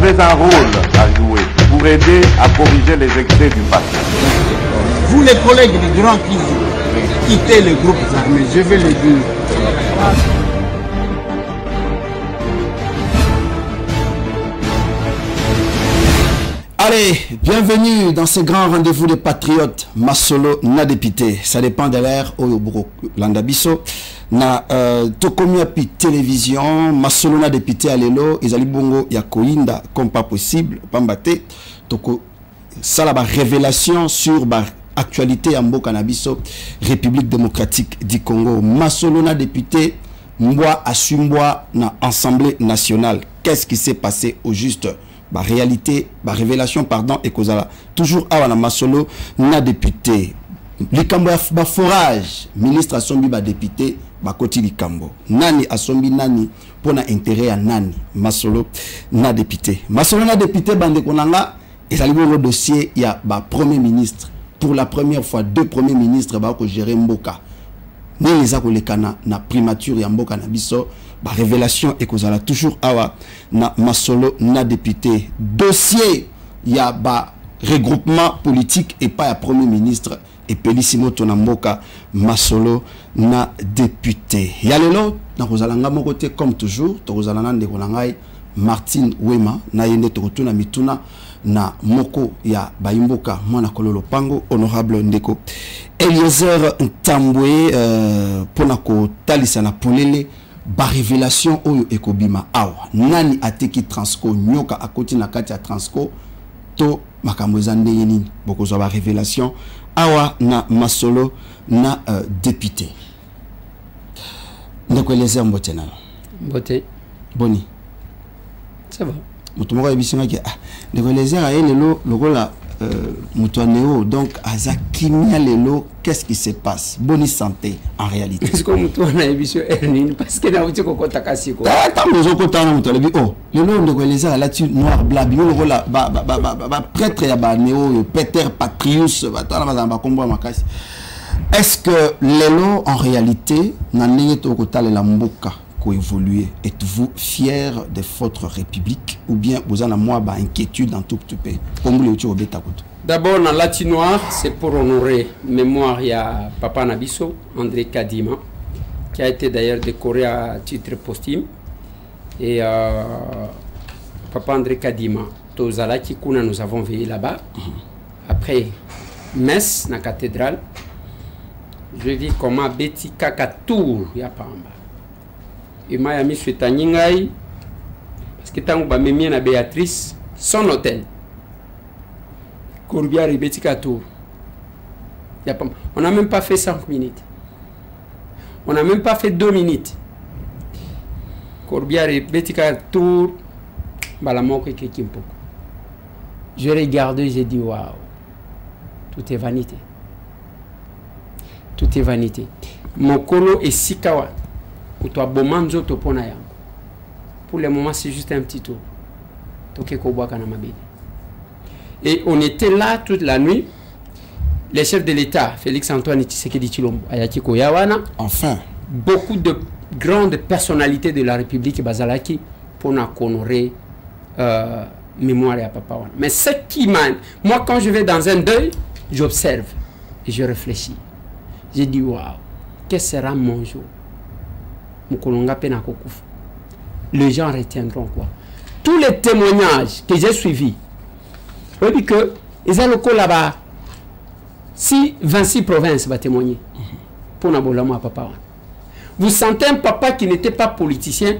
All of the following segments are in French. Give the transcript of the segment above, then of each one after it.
avez un rôle à jouer pour aider à corriger les excès du passé. Vous les collègues des grands qui quittez les groupes armés, je vais le dire. Allez, bienvenue dans ce grand rendez-vous des patriotes. Masolo na dépité. Ça dépend de l'ère Oyoburo Landabiso. Na Tokomia pi télévision. Masolo na dépité à l'élo. Izali bongo ya koinda comme pas possible. Pambate. Toko salaba révélation sur ba actualité ya mboka na biso. République démocratique du Congo. Masolo na dépité. Mboa Asumboa na Assemblée nationale. Qu'est-ce qui s'est passé au juste? Bah réalité, bah révélation, pardon, et causala. Toujours à la Masolo, na député. Likambo ba forage, ministre Asombi ba député, ba koti Likambo. Nani Asombi nani, pour na intérêt à nani. Masolo, na député. Masolo na député, bande konanga, et ça le dossier, il y a ba premier ministre. Pour la première fois, deux premiers ministres, ba ko gérer Mboka. Ni les akolekana na primature ya Mboka na biso. Ba révélation et causala toujours awa na Masolo na député dossier ya ba regroupement politique et pas ya premier ministre et Pelissimo Tonamboka Masolo na député ya lelo na kozala nga moko te comme toujours to kozala na ndeko na ngai Martine Wema na yende to kotuna mituna na moko ya baimboka mwana kololo pango honorable ndeko Eliezer Ntambwe pona ko talisa na polele ba révélation oyo ekobima awa nani ateki Transco nyoka akoti na kati ya Transco to makambo ezande nini bokozwa ba révélation awa na Masolo na député ndeko Eliezer mbote na mbote boni ça va mutu moko ebisinga ki ndeko Eliezer ayelelo lokola Moutoneo, donc Azakimia Lelo, qu'est-ce qui se passe? Bonne santé en réalité. Est-ce que Moutoana a émission Ernin parce que n'a pas de Takasiko? Attends, nous avons compté à Moutoana. Oh, le nom de les a là-dessus noir blanc. Bio le là, prêtre ya ba néo Peter Patrius, est-ce que Lelo en réalité n'a n'est au côté de la Mboka évoluer? Êtes-vous fier de votre république ou bien vous en avez moi inquiétude dans tout le pays? D'abord, dans Latinoir, c'est pour honorer mémoire il y a Papa Nabiso, André Kadima, qui a été d'ailleurs décoré à titre posthume. Et Papa André Kadima, Tozala Kikuna, nous avons veillé là-bas. Après messe, dans la cathédrale, je vis comment Betty Kakatour, il y a pas en bas. Et m'a mis sur Taningaï parce que tant que mimi na Béatrice son hôtel Corbière et Betty Katour. On n'a même pas fait 5 minutes. On n'a même pas fait 2 minutes. Corbière et Betty Katour balamoko et Kimpoko. Je regardais, j'ai dit waouh. Tout est vanité. Tout est vanité. Mokolo et Sikawa. Pour le moment, c'est juste un petit tour. Et on était là toute la nuit. Les chefs de l'État, Félix Antoine Tshisekedi Tshilombo, Ayatiko Yawana, enfin, beaucoup de grandes personnalités de la République Bazalaki pour nous honorer mémoire à Papa Wana. Mais ce qui m'a... Moi, quand je vais dans un deuil, j'observe et je réfléchis. J'ai dit, waouh, quel sera mon jour? Les gens retiendront quoi? Tous les témoignages que j'ai suivis, on dit que ils ont le là-bas. Si 26 provinces vont témoigner pour Nabolama Papa. Vous sentez un papa qui n'était pas politicien,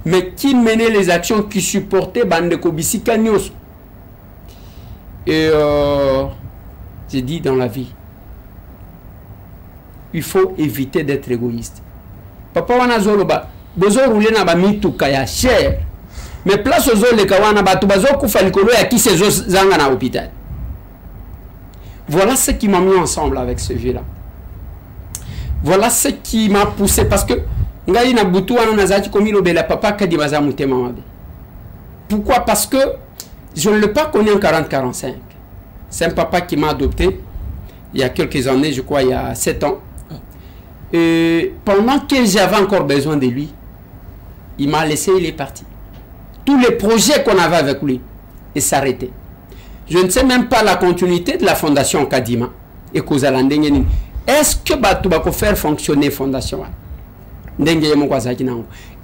mais qui menait les actions, qui supportait Bandeko Bissika Nyos. Et j'ai dit dans la vie, il faut éviter d'être égoïste. Papa wana zoloba bozo rouler na ba mituka ya cher mais place aux autres les kawana batu bazo kufa likolo ya ki sezo zanga na hôpital. Voilà ce qui m'a mis ensemble avec ce vieux là. Voilà ce qui m'a poussé parce que ngai na butu wana nazaki komi lobela papa kadi baza mutema mabe. Pourquoi? Parce que je ne l'ai pas connu en 40-45. C'est un papa qui m'a adopté il y a quelques années, je crois il y a 7 ans. Et pendant que j'avais encore besoin de lui, il m'a laissé, il est parti. tous les projets qu'on avait avec lui et s'arrêter. Je ne sais même pas la continuité de la fondation Kadima et Kozalande. Est-ce que tu vas faire fonctionner la fondation?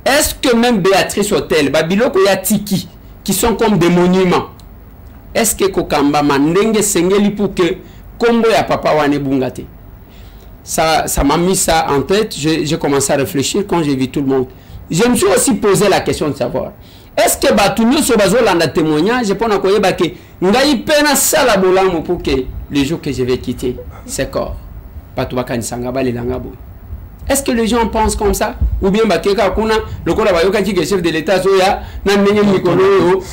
Est-ce que même Béatrice Hôtel, Babiloko Yatiki, qui sont comme des monuments, est-ce que Kokamba Mandenge Sengeli pour que Kombo ya Papa Wane Bungate? Ça m'a mis ça en tête. J'ai commencé à réfléchir quand j'ai vu tout le monde. Je me suis aussi posé la question de savoir, est-ce que Batunyo Sobazo l'a témoignage, je pense que Ngaï pena sala bolamu pour que les jours que je vais quitter ce corps, Patouakani Sangaba les Langabo. Est-ce que les gens pensent comme ça? Ou bien Bakeka Kuna, le Kola qui est chef de l'État, Zoya, Nanene Mikolo,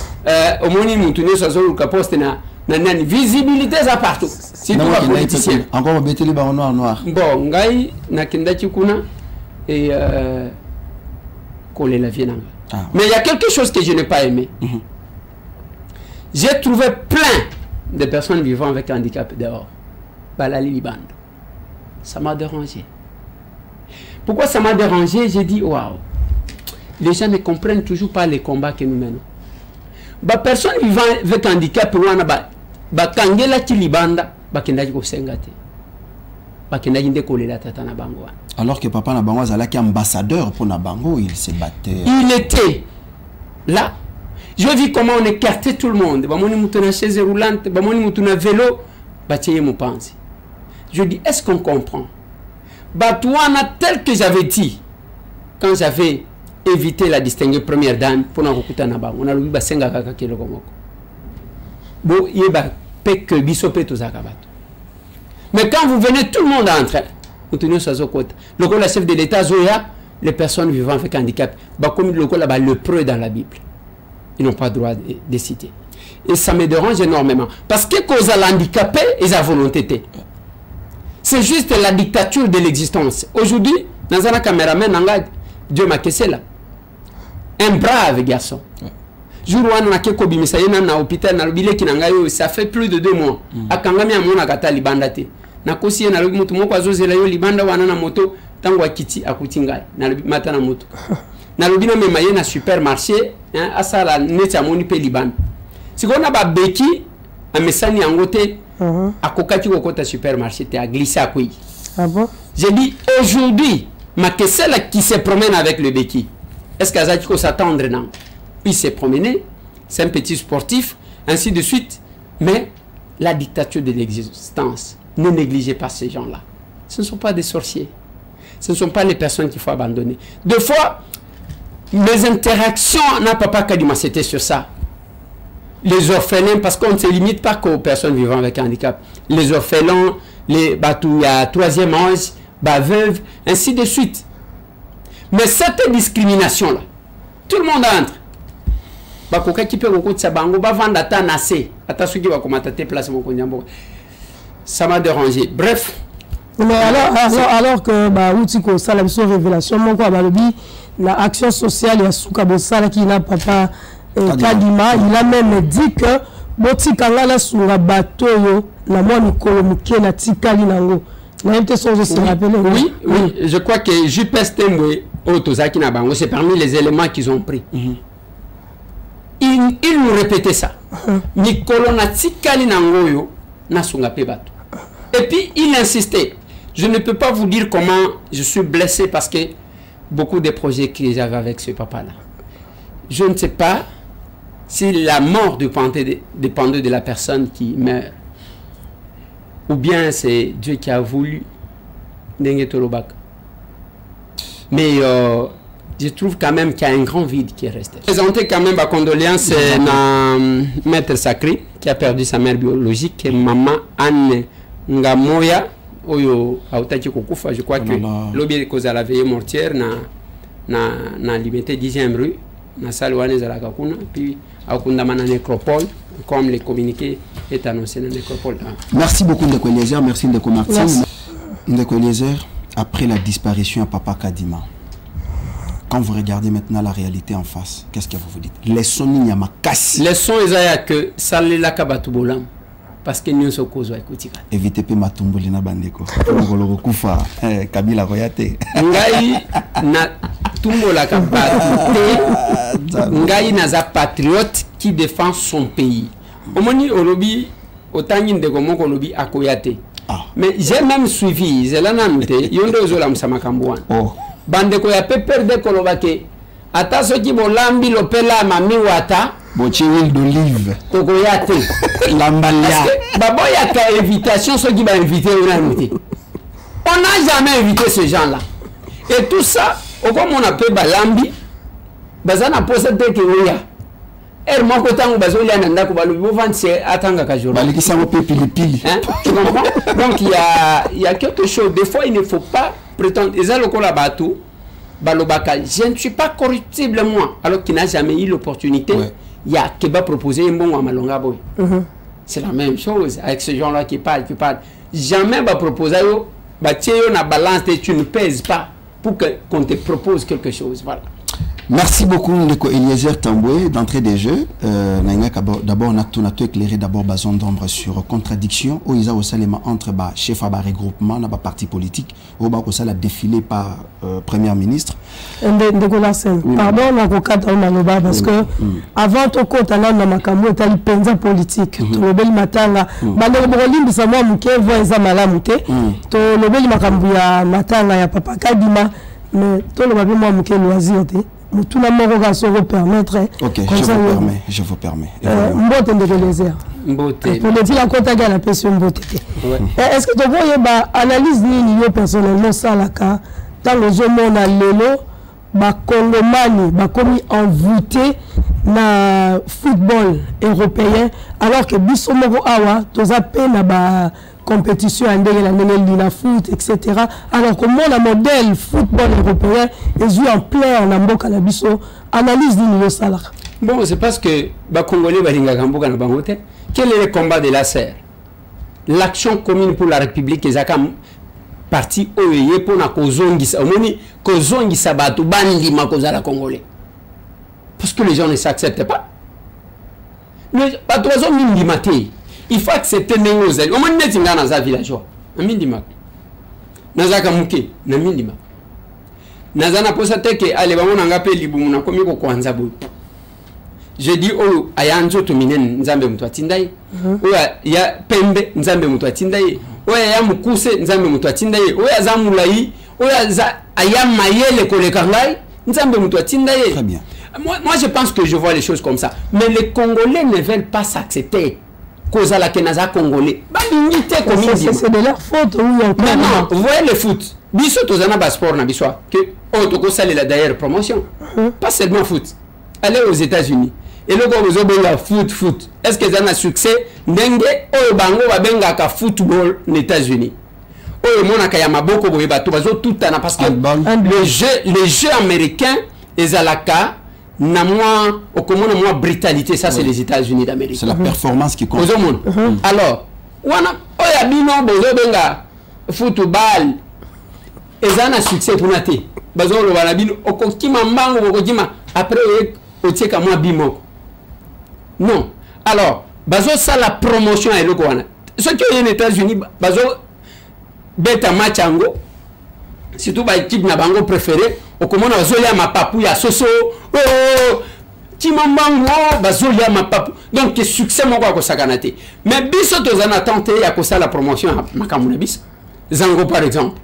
Omoni Moutounio Sozo, Kaposte, visibilité à partout. C'est tout la politicien. Encore bêter les barons noirs. Bon, Ngaï, Nakendaki Kuna et Kole la Vienanga. Mais il y a quelque chose que je n'ai pas aimé. J'ai trouvé plein de personnes vivant avec handicap dehors. Balali Liban. Ça m'a dérangé. Pourquoi ça m'a dérangé? J'ai dit, waouh, les gens ne comprennent toujours pas les combats que nous menons. Personne vivant avec handicap, alors que papa Nabango est ambassadeur pour Nabango, il se battait. Il était là. Je vis comment on écartait tout le monde. Bamoni mutuna chaise roulante, bamoni mutuna vélo, batiye mupanzi. Je dis, est-ce qu'on comprend? Batouana tel que j'avais dit quand j'avais évité la distinguée première dame pour n'akuta Nabango. On a lu basenga kaka kilo komoko. Bo yeba pek bisope to zakabato. Mais quand vous venez, tout le monde entre. Le rôle chef de l'État, Zoya, les personnes vivant avec handicap, comme le rôle le preux dans la Bible. Ils n'ont pas le droit de citer. Et ça me dérange énormément. Parce que cause à l'handicapé, ils ont volonté. C'est juste la dictature de l'existence. Aujourd'hui, dans un caméraman, Dieu m'a cassé là. Un brave garçon. Jour où on a kekobi misayena na hôpital na lobile kinangayo, ça fait plus de 2 mois. Akangami amona kata libandate. Na kosi na lobi mutu moko azozela yo libanda wana na moto tango akiti akutingai na lobi mata na moto. Na lobi na memaye na supermarché, hein, asala neti amoni pe libanda. Sikona ba beki amesani yangote akokati kokota supermarché te a glissé à quoi. Ah bon? J'ai dit aujourd'hui, ma là qui se promène avec le béquille. Est-ce qu'Azaki faut s'attendre non? Il s'est promené, c'est un petit sportif, ainsi de suite. Mais la dictature de l'existence, ne négligez pas ces gens-là. Ce ne sont pas des sorciers. Ce ne sont pas les personnes qu'il faut abandonner. Deux fois, mes interactions n'a pas Kadima, c'était sur ça. Les orphelins, parce qu'on ne se limite pas qu'aux personnes vivant avec handicap. Les orphelins, les batouya, troisième âge, veuves, ainsi de suite. Mais cette discrimination-là, tout le monde entre. Ça m'a dérangé. Bref. Mais alors que ça la révélation, l'action sociale et Soukabosala qui n'a papa Kadima, il a même dit que Botikangala sur un bateau, la moine Kolomuke na Tikali Nango. Oui, oui, je crois que JPS Tembwe, Otozaki Nabango, c'est parmi les éléments qu'ils ont pris. Il nous répétait ça. Nikolo na Tikali Nangoyo na Sungape bateau. Et puis il insistait. Je ne peux pas vous dire comment je suis blessé parce que beaucoup de projets que j'avais avec ce papa-là. Je ne sais pas si la mort dépendait de la personne qui meurt. Ou bien c'est Dieu qui a voulu. Mais je trouve quand même qu'il y a un grand vide qui est resté. Présenter quand même ma condoléance à Maître Sacré qui a perdu sa mère biologique, maman Anne Ngamoya. Je crois que l'objet cause à la veillée mortière na limité 10e rue, na salle ouane za la kakuna, puis à Kundama na nécropole, comme les communiqués est annoncé dans la nécropole. Merci beaucoup Ndeko Eliezer, merci Ndeko Martin. Ndeko Eliezer, après la disparition à Papa Kadima, quand vous regardez maintenant la réalité en face, qu'est-ce que vous vous dites? Les sons Ninyama Kassi. Les sons Isaiah que Salé la Kabatubolam. Parce que nous sommes cause écoutika. Évitez pas Matumbulina Bandeko. Kufa Kabila Royate. Ngai na tumbola ka batte ngai naza patriote qui défend son pays. Omoni olobi otangi ndeko moko olobi akoyate. Mais j'ai même suivi zelana mute yondo zola msamakambuan. Bandeko ya peperde kolobake ata soki bolambi lopela mami wata bochi huile d'olive tokoyate lambalia baboya ka invitation soki ba invité ona mute. On n'a jamais invité ces gens-là. Et tout ça, comme on appelle Balambi, bazana pose teke oya. Mon kotango bazolia nanda ko balobi bo vendre atanga ka jour. Baliki sango pili pili. Tu comprends? Donc il y a quelque chose. Des fois il ne faut pas prétendre eza lokola batu balobaka je ne suis pas corruptible moi alors qu'il n'a jamais eu l'opportunité. Il y a Keba proposé un bon à Malonga boy. C'est la même chose avec ces gens-là qui parlent. Jamais va proposer na balance tu ne pèses pas pour qu'on te propose quelque chose. Voilà. Merci beaucoup Ndeko Eliezer Tamboué d'entrée des jeux. D'abord on a tout éclairé d'abord bazon d'ombre sur contradiction où ils ont aussi entre chef à regroupement dans parti politique où ça a défilé par premier ministre. Pardon on parce que avant tout compte là na makambo etali penza politique to lobeli matanga bando bolimbi sa moi muke voix malamu te to lobeli makambo ya matanga ya papa Kadima mais to lo babi moi muke loisir te tout le monde va se permettre. Ok, je vous permets. Mbote de lézard. Mbote. Pour le dire à côté de la personne mbote. Est-ce que tu vois une analyse ni personnellement ça la cas dans le zone on a lelo ba Congomani ba commis envoûté na football européen alors que biso moko awa toza peine ba compétition en la foot, etc. Alors comment le modèle football européen est joué en plein en Mboka na biso analyse du salaire. Bon, c'est parce que les Congolais Mboka na bangote. Quel est le combat de la serre? L'action commune pour la République est parti OEE pour na kozongisa. Omoni kozongisa batu bandi makozala Congolais. Parce que les gens ne s'acceptent pas. Les batu bazongi maté. Il faut accepter les choses. On m'a dit que dans un village, Amindima. Nazaka muke, Namindima. Nazana posate que allez, on a appelé Libumuna comme il kwanza boy. Je dis oh ayanzo to minen nzambe mutwa tindai. Ya pembe nzambe mutwa tindai. Ya mukuse nzambe mutwa tindai. Ya zamulai. Ya ayam mayele kolekangai nzambe mutwa tindai. Très bien. Moi je pense que je vois les choses comme ça. Mais les Congolais ne veulent pas s'accepter. La Kenaza Congolais. C'est de leur faute. Maintenant, vous voyez le foot. Biso tozana ba sport na biso que otoko sale la d'ailleurs promotion. Pas seulement foot. Allez aux États-Unis. Et le go benga foot. Est-ce que ça a succès? Ndenge o bango ba benga ka football aux États-Unis. O mona ka ya maboko boye bato bazo tout ana parce que les jeux américains ezalaka na moi au comment moi brutalité ça c'est les États-Unis d'Amérique. C'est la performance qui compte. Alors wana oya bino bozo benga football ezana succès pour naté bazo lo bana bino okokima mbango okokima après otieka moi bimo non alors bazo ça la promotion et le wana ce qui est aux États-Unis bazo beta machango surtout ba équipe na bango préféré okomona bazolia mapapu ya soso timambango bazolia mapapu donc succès moko akosakana te mais biso tozana tenter ya kosa la promotion makamuna biso zango par exemple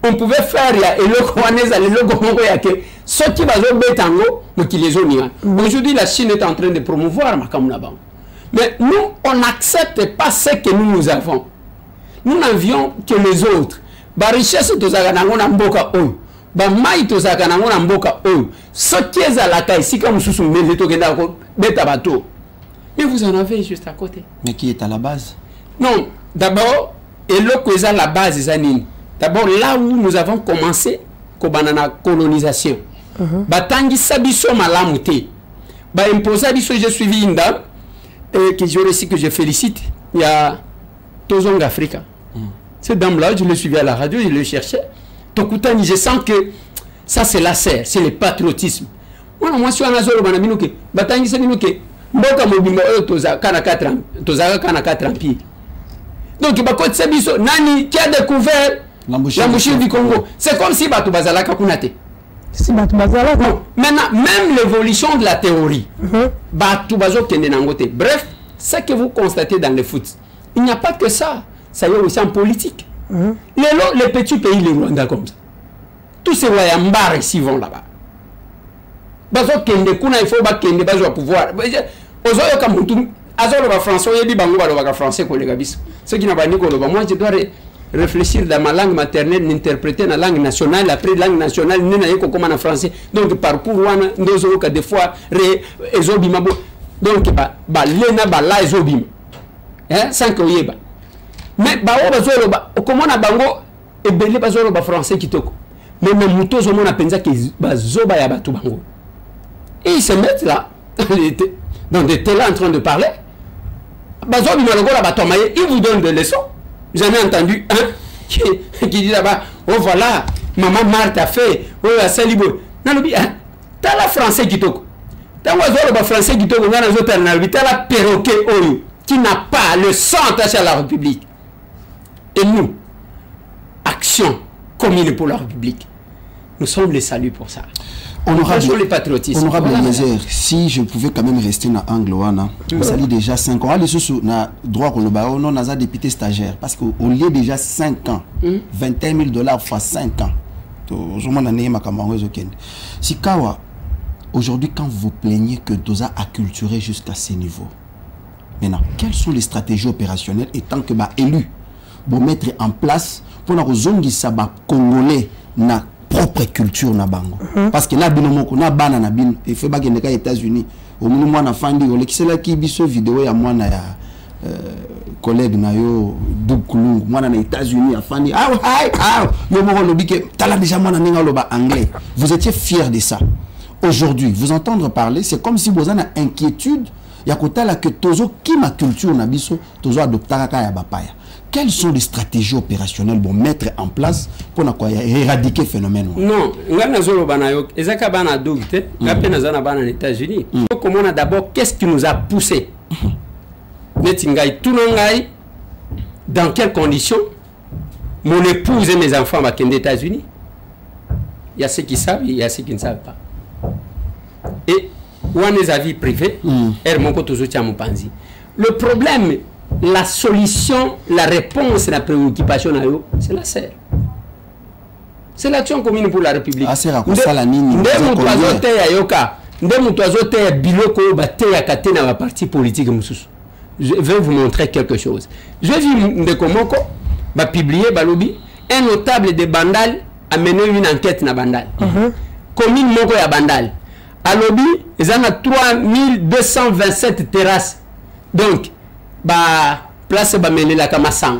on pouvait faire ya eloko waneza leloko moko yake soki bazo betango mokili ezoniwa aujourd'hui la Chine est en train de promouvoir makamuna bango mais nous on n'accepte pas ce que nous avons. Nous n'avions que les autres. Ba richesse tozaka nango na mboka oyo. Ba mai tozaka nango na mboka oyo. Soki ezalaka ici comme susu mbele tokenda ko beta bato. Mais vous en avez juste à côté. Mais qui est à la base? Non, d'abord eloko eza la base ezanini. D'abord là où nous avons commencé ko banana colonisation. Batangi sabiso malamu te. Ba imposa biso j'ai suivi une dame que je récite que je félicite. Il y a Tozong Africa. Cette dame-là, je l'ai suivi à la radio, je le cherchais. Tokutani, je sens que ça c'est la serre, c'est le patriotisme. Moi, je suis en Azoro, je Batangi Saninuke, Mboka Mobimba, Tozaka 4 empires. Donc, Nani qui a découvert l'embouchure du Congo. C'est comme si Batou Bazalaka Kunate. Si Batubazala. Maintenant, même l'évolution de la théorie, Batubazo Kendenangote. Bref, ce que vous constatez dans le foot, il n'y a pas que ça. Ça y est aussi en politique. Les petits pays, les Rwanda comme ça. Tous ces Wayambars ici vont là-bas. Bazo Kende, Kuna, il faut Kende, Bazo pouvoir. Ozoyo Kamutu, Azolo va français, il dit Bango va français, collègue. Ce qui n'a pas dit que moi, je dois réfléchir dans ma langue maternelle, n'interpréter la langue nationale, après langue nationale, n'est pas comme en français. Donc, par pour nous, des fois, ezobima. Donc, lena bala ezobima. Sans que vous yeba. Mais, comment on a bango, et belé bazolo ba français qui toko. Mais, mon mouton, on a pensé que bazoba ya batu bango. Et ils se mettent là, dans des télés en train de parler. Bazobi malogola batomaye, ils vous donnent des leçons. J'en ai entendu un qui dit là-bas, oh voilà, maman Marthe a fait, oh la salibo. Non, t'as la français qui toque. T'as le français qui toque, t'as la perroquet qui n'a pas le sang attaché à la République. Et nous, action commune pour la République. Nous sommes les saluts pour ça. Honorable, les patriotistes. Honorable Eliezer, si je pouvais quand même rester dans l'angle, on s'allie déjà 5 ans. Les sous na droit qu'on le bat, on a député stagiaire. Parce qu'au lieu déjà 5 ans, 21 000 $ fois 5 ans. Si Kawa, aujourd'hui, quand vous plaignez que Doza a culturé jusqu'à ce niveau, maintenant, quelles sont les stratégies opérationnelles et tant que élu pour mettre en place pour la zone Saba congolais na propre culture na bango parce que na binomoko na bana na bin et fait bagende ka États-Unis au minu mwana fandi ole kisela ki biso vidéo ya mwana ya collègue na yo Dukulungu mwana na États-Unis afandi yo moko lobike tala déjà mwana ninga loba anglais. Vous étiez fier de ça. Aujourd'hui vous entendre parler, c'est comme si vous avez une inquiétude ya kotala que tozo ki ma culture na biso tozo adoptaka ka ya bapaya. Quelles sont les stratégies opérationnelles pour mettre en place pour éradiquer le phénomène? Non, comment d'abord, qu'est-ce qui nous a poussé? Dans quelles conditions mon épouse et mes enfants vont aux États-Unis? Il y a ceux qui savent, il y a ceux qui ne savent pas. Et ou en les avis privés, le problème, la solution, la réponse, la préoccupation, c'est la serre. C'est l'action commune pour la République. Je vais vous montrer quelque chose. Je vais vous publier un notable de Bandal a mené une enquête na Bandal. Commune Moko ya Bandal. À Lobi, ils en ont 3227 terrasses. Donc, place Bamele la Kamasang.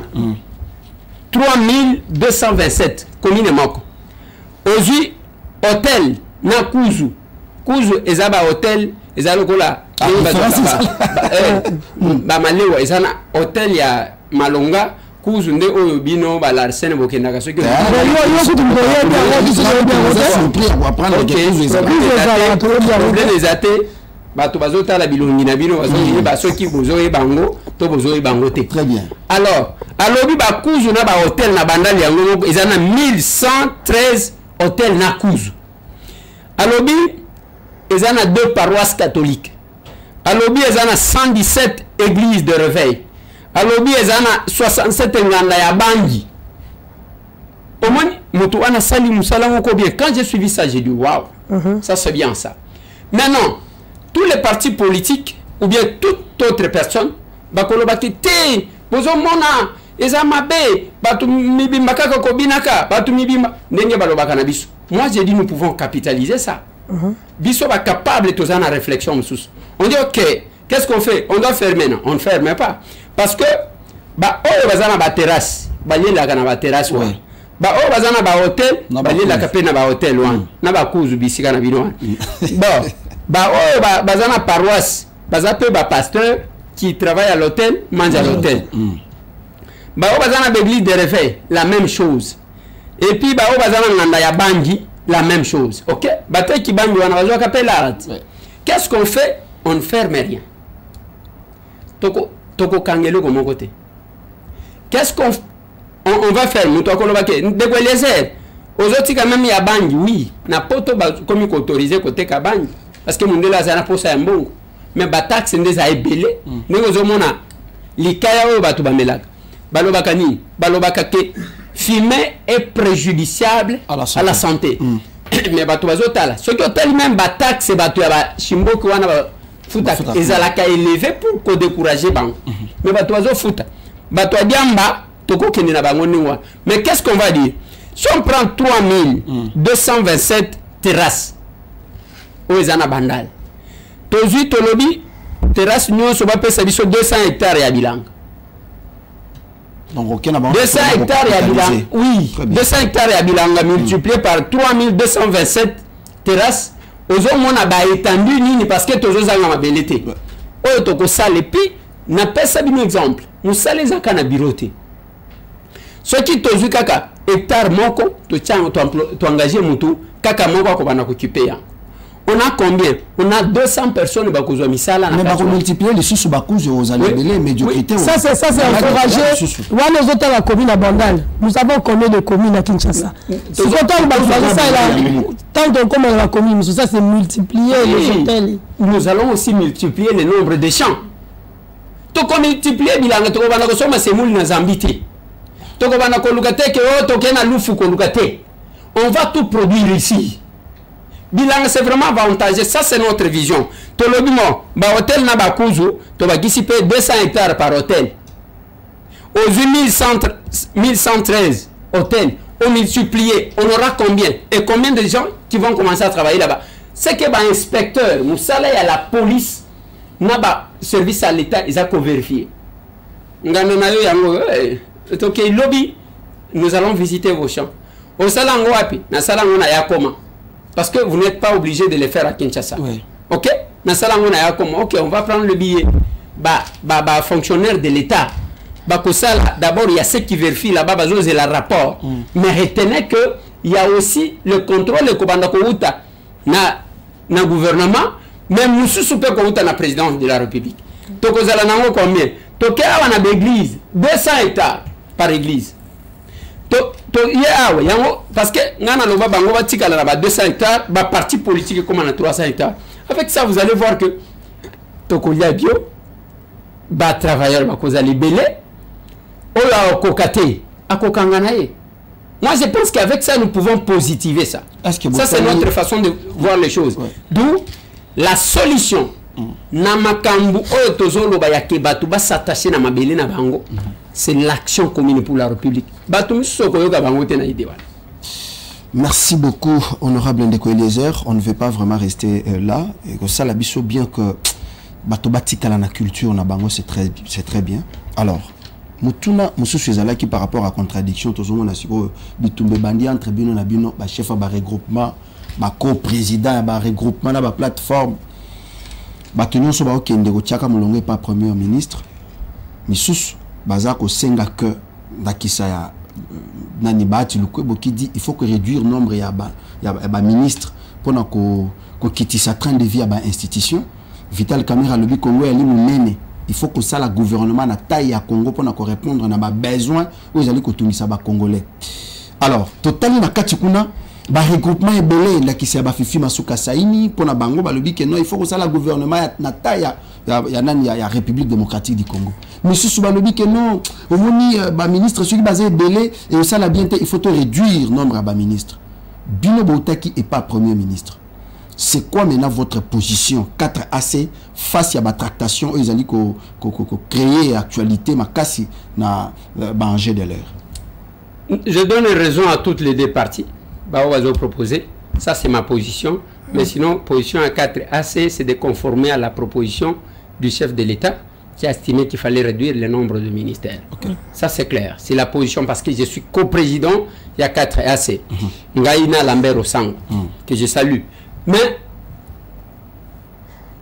3227 commune Moko. Aujourd'hui, hôtel na Kuzu. Kuzu ezaba hôtel ezalokola. Malewa ezana hôtel ya Malonga. Kuzu nde oyo bino balarsene bokendaka soki les athées bato bazotala bilongi na bino bazongi basoki bozoye bango to bozoye bango te. Très bien. Alors alobi ba Kuzu na ba hôtel na bandali yango ezana 1113 hôtel na Kuzu. Alobi ezana 2 paroisses catholiques. Alobi ezana 117 églises de réveil. Alobi ezana 67 nganda ya bangi. Au moins mutu ana sali musala moko bien. Quand j'ai suivi ça, j'ai dit waouh, ça c'est bien ça. Maintenant, tous les partis politiques ou bien toute autre personne bakolo bakite bozo mona ezamabe batu mibimba kaka kobinaka batu mibimba ndenge balobaka na biso. Moi j'ai dit nous pouvons capitaliser ça. Biso ba capable tous en réflexion sous. On dit OK, qu'est-ce qu'on fait? On doit faire maintenant. On ne ferme pas. Parce que oh bazana ba terrasse, balela kana ba terrasse wa. Oh bazana ba hôtel, balela ka pe na ba hôtel wa. Na ba kuzu bisika na bino. Bon, oh bazana paroisse, bazape ba pasteur qui travaille à l'hôtel, mange à l'hôtel. Oh bazana l'église de réveil, la même chose. Et puis oh bazana nganda ya bangi, la même chose. OK? Baté ki bangi wana bazo ka pe là. Qu'est-ce qu'on fait? On ne ferme rien. Toko kangelo comme côté. Qu'est-ce qu'on va faire? Nous toko lobake. De quoi les airs? aux autres quand même il y a bangi oui na poto comme autorisé côté ka bangi parce que monde là ça na posa mbongo mais ba taxe ndeza ebele ndenge ozomona likaya oyo bato bamelaka balobaka nini balobaka ke fumer est préjudiciable à la santé. Mais bato bazotala ce qui otali même ba taxe bato ya ba shimboki wana ba futa ezalaka élevé pour ko décourager bango mais bato bazofuta bato adiamba toko kende na bango ningwa. Mais qu'est-ce qu'on va dire si on prend 3227 terrasses o ezana bandal tozui tolobi terrasse nyonso bapesa biso 200 hectares ya bilanga. Donc, 200 hectares ya bilanga, oui, 200 hectares ya bilanga multiplié par 3227 terrasses. Ozo mona ba étendu nini parce que tozo zanga mabelete. Oyo toko sale pi na pesa bino exemple. Musale zaka na birote. Ce qui tozu kaka hectare moko to tiango to engager mutu kaka moko ko bana occuper ya. On a combien? On a 200 personnes qui ont mis ça là. Mais on multiplier les sous bakouze aux alébélés, médiocrité. Ça c'est encouragé. Voilà les autres la commune à Bandal. Nous avons combien de communes à Kinshasa? Si quand on va ça là, tant qu'on commence la commune, ça c'est multiplier les hôtels. Nous allons aussi multiplier le nombre de champs. Donc on multiplie bilanga to bana ko soma semuli na zambité. To ko bana ko lukate ke o to kena lufu ko lukate. On va tout produire ici. Bilan c'est vraiment avantageux, ça c'est notre vision. Tolobimo, ba hôtel na ba kuzu, to ba gisipe 200 hectares par hôtel. Aux 1113 hôtels, on multiplié, on aura combien? Et combien de gens qui vont commencer à travailler là-bas? C'est que ba inspecteur, musala ya la police, na ba service à l'État, ils ont vérifié. Ngano na yo yango, ok lobby, nous allons visiter vos champs. Au salango wapi, na salango na yakoma. Parce que vous n'êtes pas obligé de les faire à Kinshasa. Oui. Ok? Ok, on va prendre le billet. Fonctionnaire de l'État. D'abord, il y a ceux qui vérifient là-bas, c'est le rapport. Mais retenez qu'il y a aussi le contrôle de Kobandakouta na gouvernement, même nous sous-soupé Kouta na présidence de la République. Donc, vous allez en combien? Donc, il y a une église, 200 hectares par église. Parce que nous avons 200 hectares, ba parti politique comme on a 300 hectares. Avec ça, vous allez voir que Tokolia Bio, ba travailleur, ba cause ali belé, ola kokate, akokanganaye. Moi, je pense qu'avec ça, nous pouvons positiver ça. Ça, c'est notre façon de voir les choses. Ouais. D'où la solution. Namakambu oyo tozolo ba yakebatu ba s'attacher na mabele na bango. C'est l'action commune pour la République. Merci beaucoup, honorable Ndeko Eliezer. On ne veut pas vraiment rester là. Et que ça, la biso bien que Batobatika la culture na bango, c'est très bien. Alors, Mutuna, Moussou Suezala qui par rapport à contradiction, tout le monde a su que Bitumbe Bandi entre Bino na Bino, chef à regroupement, co-président, regroupement, la plateforme. Batunyon soba ok Ndeko Tchaka Moulongue pas premier ministre. Missous Bazako senga que Dakisa ya Nani Bati Lukwebo qui dit il faut que réduire le nombre ya ministre pour qu'on quitte sa train de vie à institution. Vital Kamera le Congo ali munene. Il faut que ça la gouvernement na taille à Congo pour qu'on répondre à besoin aux alliés kotumisa ba congolais. Alors totalement na katikuna ba regroupement ebele la qui ba fifi masuka saini pour na bango ba le que non il faut que ça la gouvernement na taille ya République démocratique du Congo. Monsieur Soubalobi que non, au moins ba ministre celui basé belé et ça la bien il faut réduire nombre à ba ministre. Bino Botaki est pas premier ministre. C'est quoi maintenant votre position 4 AC face à la tractation ils allaient créer actualité ma casse na banger de l'air. Je donne raison à toutes les deux parties. Bah on va proposer. Ça c'est ma position. Mais sinon position à 4 AC c'est de conformer à la proposition du chef de l'État qui a estimé qu'il fallait réduire le nombre de ministères. Okay. Ça c'est clair. C'est la position parce que je suis co-président. Il y a 4 AC. Ngaïna Lambert Osang que je salue. Mais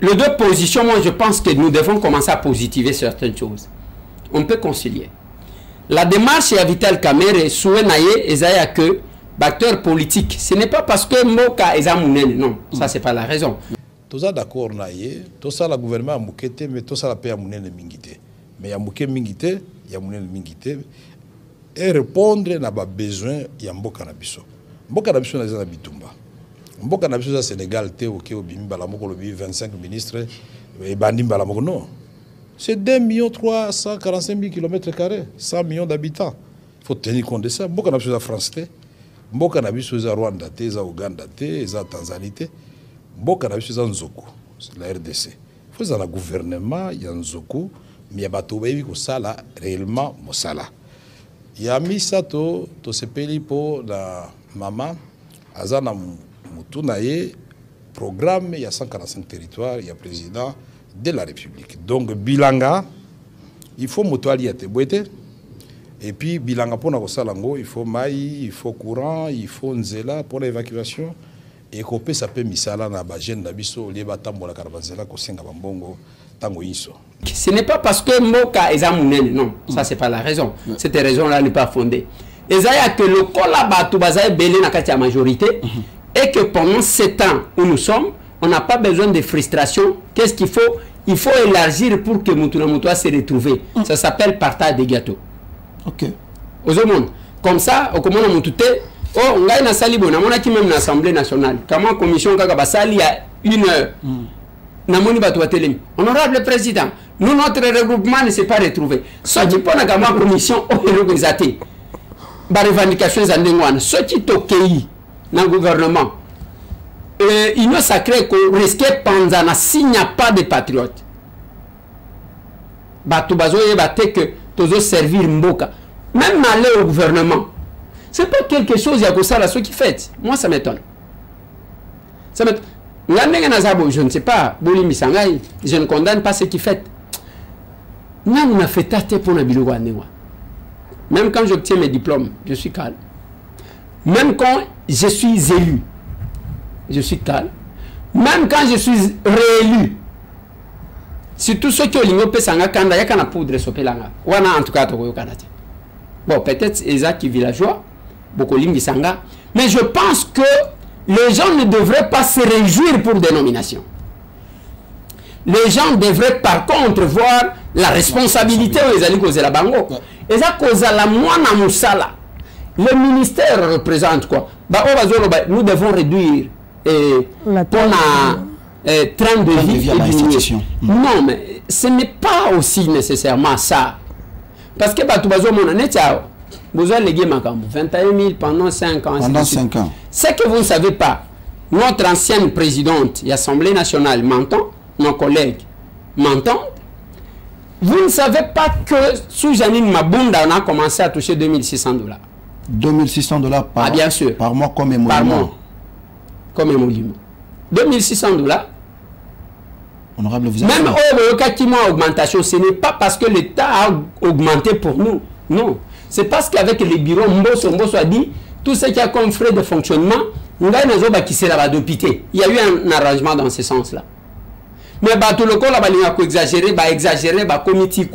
les deux positions, moi je pense que nous devons commencer à positiver certaines choses. On peut concilier. La démarche à Vital Kamerhe, Souenaye, Ezaya que acteur politique, ce n'est pas parce que Moka est Amounene, non, ça c'est pas la raison. Tout ça d'accord, tout ça le gouvernement a moukete, mais tout ça la paix a Amounene Mingite. Mais il y a Mouké Mingite, il y a Amounene Mingite, et répondre à nos besoins, il y a Mboka Nabiso. Mboka na biso na za bitumba. Mboka na biso za Sénégal te oké obimba la moko lobi 25 ministres et bandimba la moko non. C'est 2 345 000 km², 100 millions d'habitants. Il faut tenir compte de ça. Mboka na biso za France te. Mboka na biso za Rwanda te, za Uganda te, za Tanzanie te. Mboka na biso za Nzoko, c'est la RDC. Il faut za gouvernement ya Nzoko, mais bato bayebi ko sala réellement mosala. Ya misa to sepeli po la mama azana mutu na ye programme il y a 145 territoires, il y a président de la République. Donc bilanga il faut motoali ate boete et puis bilanga pona ko salango il faut mai, il faut courant, il faut nzela pour l'évacuation et kopé ça peut misala na ba jeune na biso lieba tambola karabanzela ko senga bambongo tango iso. Ce n'est pas parce que Moka est amounene, non, ça c'est pas la raison. Cette raison-là n'est pas fondée. Et ça y a que le kolaba tout bazaï belé na katia majorité et que pendant 7 ans où nous sommes, on n'a pas besoin de frustration. Qu'est-ce qu'il faut? Il faut élargir pour que Moutouna Moutoua se retrouve. Ça s'appelle partage des gâteaux. Ok. Aux hommes, comme ça, au commandant Moutouté, oh, on gagne na sali bon, on a qui même l'Assemblée nationale. Comment commission kaka sali à 1 heure. Honorable président, nous, notre regroupement ne s'est pas retrouvé. Ceux qui font la commission ont organisé des revendications, ceux qui ont dans le gouvernement, il ne sacré qu'on risquait pendant s'il n'y a pas de patriotes. Que tous servir Mboka. Même aller au gouvernement, ce n'est pas quelque chose, il y a que ça là, ce qui fait. Moi, ça m'étonne. Ça m'étonne. Je ne sais pas, je ne condamne pas ce qu'il fait. Même quand j'obtiens mes diplômes, je suis calme. Même quand je suis élu, je suis calme. Même quand je suis réélu, surtout ceux qui ont l'ignope sanga kanda ya kana poudre sopelanga. Wana en tout cas to kanati. Bon, peut-être Ezaki villageois, beaucoup lingi sanga, mais je pense que les gens ne devraient pas se réjouir pour des nominations. Les gens devraient par contre voir la responsabilité où ils allaient causer la bango. Et ça cause la moine moussala. Le ministère représente quoi? Nous devons réduire train de vie et diminuer. Non, mais ce n'est pas aussi nécessairement ça. Parce que vous avez légué 21 000 pendant 5 ans. Pendant 5 ans. C'est que vous ne savez pas. Notre ancienne présidente de l'Assemblée nationale m'entend, nos collègues m'entendent. Vous ne savez pas que sous Janine Mabunda, on a commencé à toucher 2600 $. 2600 $ par, bien sûr. Par mois comme émolument. Par mois. Comme émolument. 2600 $. Honorable, vous même au cas qui m'a augmentation, ce n'est pas parce que l'État a augmenté pour nous. Non. C'est parce qu'avec les bureaux, Mbosso a dit, tout ce qui a comme frais de fonctionnement, il y a eu un arrangement dans ce sens-là. Mais tout le corps, il a exagéré, comité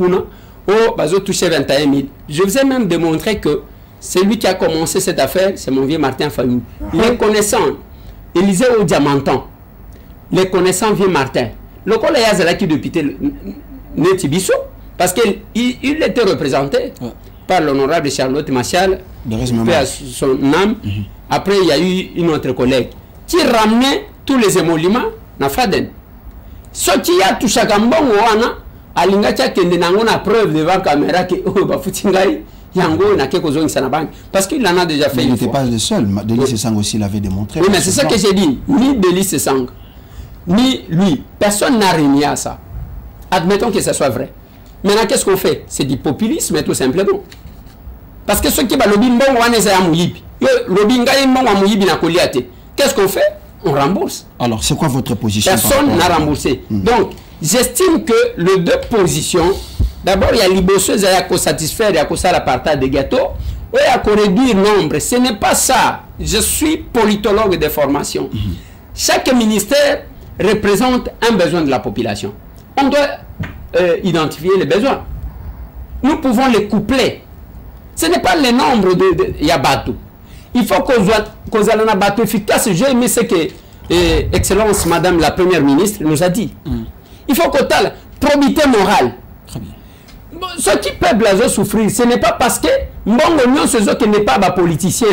touché 21 000. Je vous ai même démontré que celui qui a commencé cette affaire, c'est mon vieux Martin Fayou. Les connaissants, Élisée au Diamantan, les connaissants vieux Martin. Le corps, il y a qui député Netibiso, parce qu'il était représenté par l'honorable Charlotte Machal, paix à son âme. Après, il y a eu une autre collègue qui ramenait tous les émoluments dans Faden. Ce qui a touché à Kambon, Alingacha Kende n'a preuve devant la caméra que parce qu'il en a déjà fait. Il n'était pas le seul. Délice Sang aussi l'avait démontré. Oui, mais c'est ça que j'ai dit. Ni Délice Sang, ni lui. Personne n'a régné à ça. Admettons que ça soit vrai. Maintenant, qu'est-ce qu'on fait? C'est du populisme, tout simplement. Parce que ceux qui ont lobby qu'est-ce qu'on fait? On rembourse. Alors, c'est quoi votre position? Personne n'a remboursé. Donc, j'estime que les deux positions, d'abord, il y a l'ibosseuse, il y a qu'à satisfaire, il y a qu'à la partage des gâteaux, il y a qu'à réduire le nombre. Ce n'est pas ça. Je suis politologue de formation. Chaque ministère représente un besoin de la population. On doit identifier les besoins. Nous pouvons les coupler. Ce n'est pas le nombre de Yabatou. Il faut qu'on ait un bateau efficace. J'ai aimé ce que Excellence Madame la Première ministre nous a dit. Il faut qu'on ait la probité morale. Très bien. Ce qui peuvent souffrir, ce n'est pas parce que Mbongo ce qui n'est pas politicien.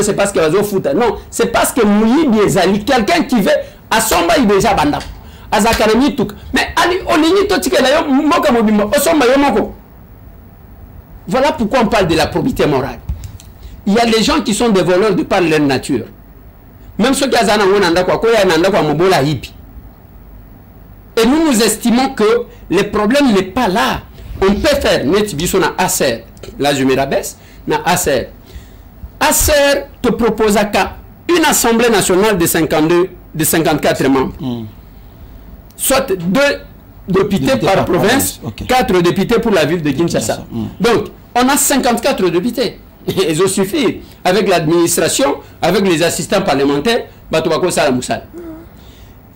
c'est parce que bazo futa. Non, c'est parce que Mouyi Biezali, quelqu'un qui veut à somba il déjà banda. Azakarami tuk. Mais ali olini totika la yo moka mobimba osomba yo moko. Voilà pourquoi on parle de la probité morale. Il y a des gens qui sont des voleurs de par leur nature. Même ceux qui ont un hippie. Et nous estimons que le problème n'est pas là. On peut faire, là je me rabaisse, Acer te propose une assemblée nationale de 54 membres. Soit 2 députés par province, 4 députés pour la ville de Kinshasa. Donc, on a 54 députés. Et ça suffit. Avec l'administration, avec les assistants parlementaires,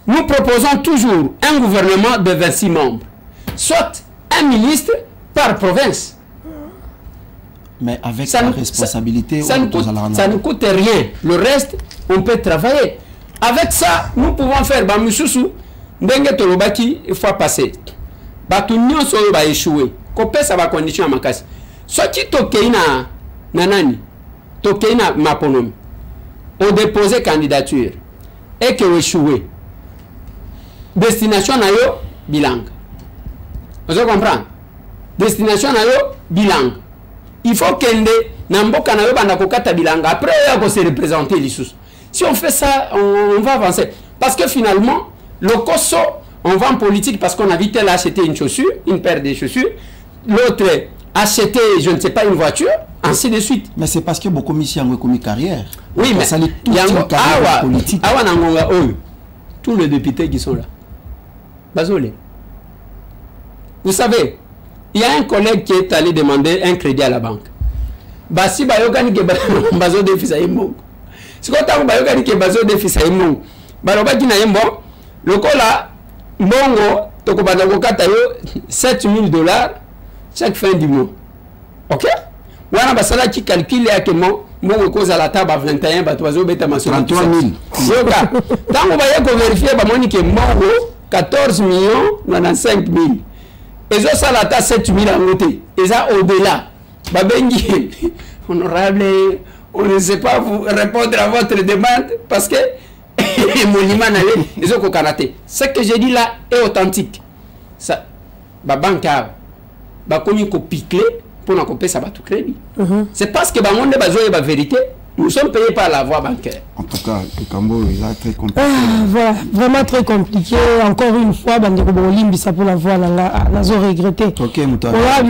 nous proposons toujours un gouvernement de 26 membres. Soit un ministre par province. Mais avec la responsabilité, ça ne coûte rien. Le reste, on peut travailler. Avec ça, nous pouvons faire Bamususu, Ndenge Tolobaki, il faut passer. Batunion Solo va échouer. Copé, ça va condition à ma casse. Soit qui tokeina nanani, tokeina maponomi, on déposé candidature et que échoué. Destination na yo bilang. Vous comprenez? Destination na yo bilang. Il faut qu'ende namboka na yo banda kokata bilanga. Après on va se représenter les sous. Si on fait ça, on va avancer. Parce que finalement, le cosso, on va en politique parce qu'on a vite acheté une chaussure, une paire de chaussures. L'autre acheter, je ne sais pas, une voiture, ainsi de suite. Mais c'est parce que beaucoup mis en carrière. Oui, mais ça les tout carrière politique. Tous les députés qui sont là. Bazolé. Vous savez, il y a un collègue qui est allé demander un crédit à la banque. Basi bayokani ke bazo défi sa yembo. Si ko ta bayokani ke bazo défi sa yembo. Baloba ki na yembo, lokola mbongo tokobanda kokata yo $7,000 chaque fin du mois. OK? Wana basala ki calcule ya kemo mbongo koza la table 21 batwazo beta maso 33,000. Yoka. Tango baye ko vérifier ba moni ke mbongo 14,95,000. Et ça la ta 7,000 en côté. Et ça au-delà. Babengi honorable, on ne sait pas vous répondre à votre demande parce que monument n'allait ils ont kokanaté. Ce que j'ai dit là est authentique. Ça ba banque ba komi ko piquer pour na couper ça ba tout crédit. C'est parce que ba monde ba zoé ba vérité, nous sommes payés par la voie bancaire. En tout cas, le Cambo est là très compliqué. Voilà, vraiment très compliqué. Encore une fois, Bandeko Bolimbi, ça pour la voie, là, zo regretté. Ok, Moutara.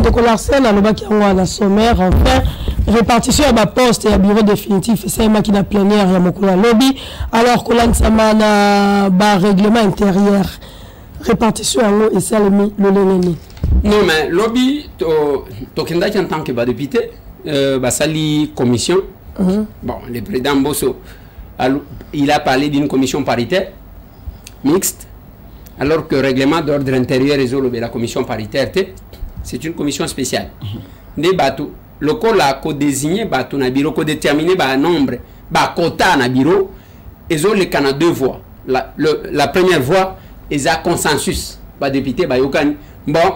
Donc, l'arsène, on a qui a la sommaire, enfin, répartition à ma poste et à bureau définitif, c'est ma qui n'a plénière, à mon lobby, alors que là, ça m'a un règlement intérieur. Répartition à l'eau et ça, le lénéné. Non, mais lobby, Tokenda qui en tant que député, Basali commission. Bon, le président Bosso, il a parlé d'une commission paritaire mixte, alors que le règlement d'ordre intérieur résolve la commission paritaire, c'est une commission spéciale. Des bateaux, le col a co-désigné, bateau na bureau, co-déterminé, nombre, quota na bureau, et ont les canaux deux voix. La première voix, ils ont consensus. Député, bon,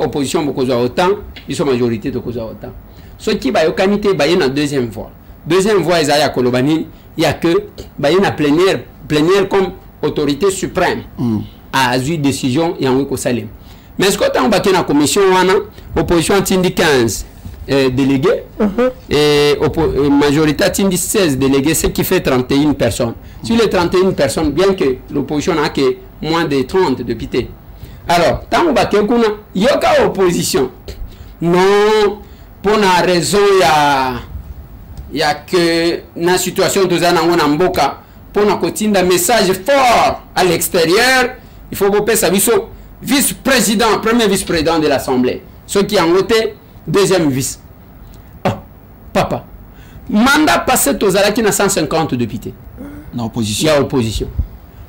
opposition, beaucoup autant, ils sont majorité de cause autant. Ce qui va yokanité ba na deuxième voie. Deuxième voie ils a kolobani, il y a que ba na plénière comme autorité suprême à azui décision et en ko salim. Mais ce que on ba na commission wana opposition tindi 15 délégués et majorité tindi 16 délégués, ce qui fait 31 personnes. Sur les 31 personnes, bien que l'opposition n'a que moins de 30 députés. Alors, tant on ba kuna yoka opposition. Non, pour la raison, il y a que dans la situation de Zanangon Mboka, pour la continuer un message fort à l'extérieur, il faut que ça vice-président, premier vice-président de l'Assemblée. Ceux qui ont voté, deuxième vice. Oh, papa. Mandat passé aux Zalaki na 150 députés. Dans l'opposition. Il y a opposition.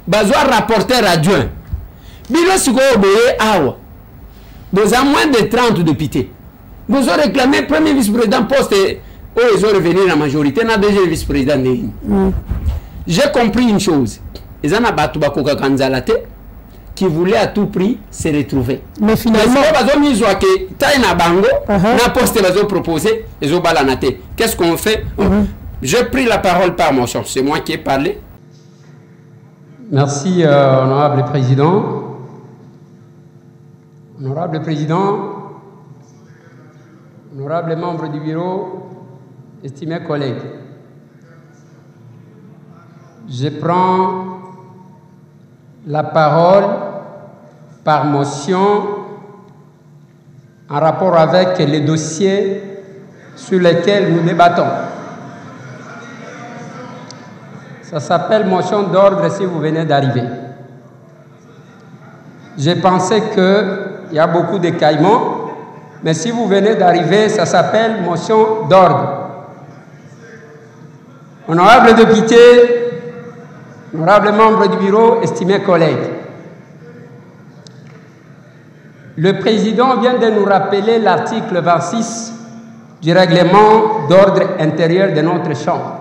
Bazoa rapporteur adjoint. Bilo Siko Obeye Awa. Vous avez moins de 30 députés. Vous avez réclamé premier vice-président poste et ils ont revenu la majorité, n'a deuxième vice-président. J'ai compris une chose. Ils ont battu Bakoka Kanzalate. qui voulaient à tout prix se retrouver. Mais finalement, qu'est-ce qu'on fait? J'ai pris la parole par motion. C'est moi qui ai parlé. Merci, honorable président. Honorable président, honorable membre du bureau, estimés collègues, je prends la parole par motion en rapport avec les dossiers sur lesquels nous débattons. Ça s'appelle motion d'ordre si vous venez d'arriver. J'ai pensé qu'il y a beaucoup d'écaillements, mais si vous venez d'arriver, ça s'appelle motion d'ordre. Honorable député, honorable membre du bureau, estimés collègues, le président vient de nous rappeler l'article 26 du règlement d'ordre intérieur de notre Chambre.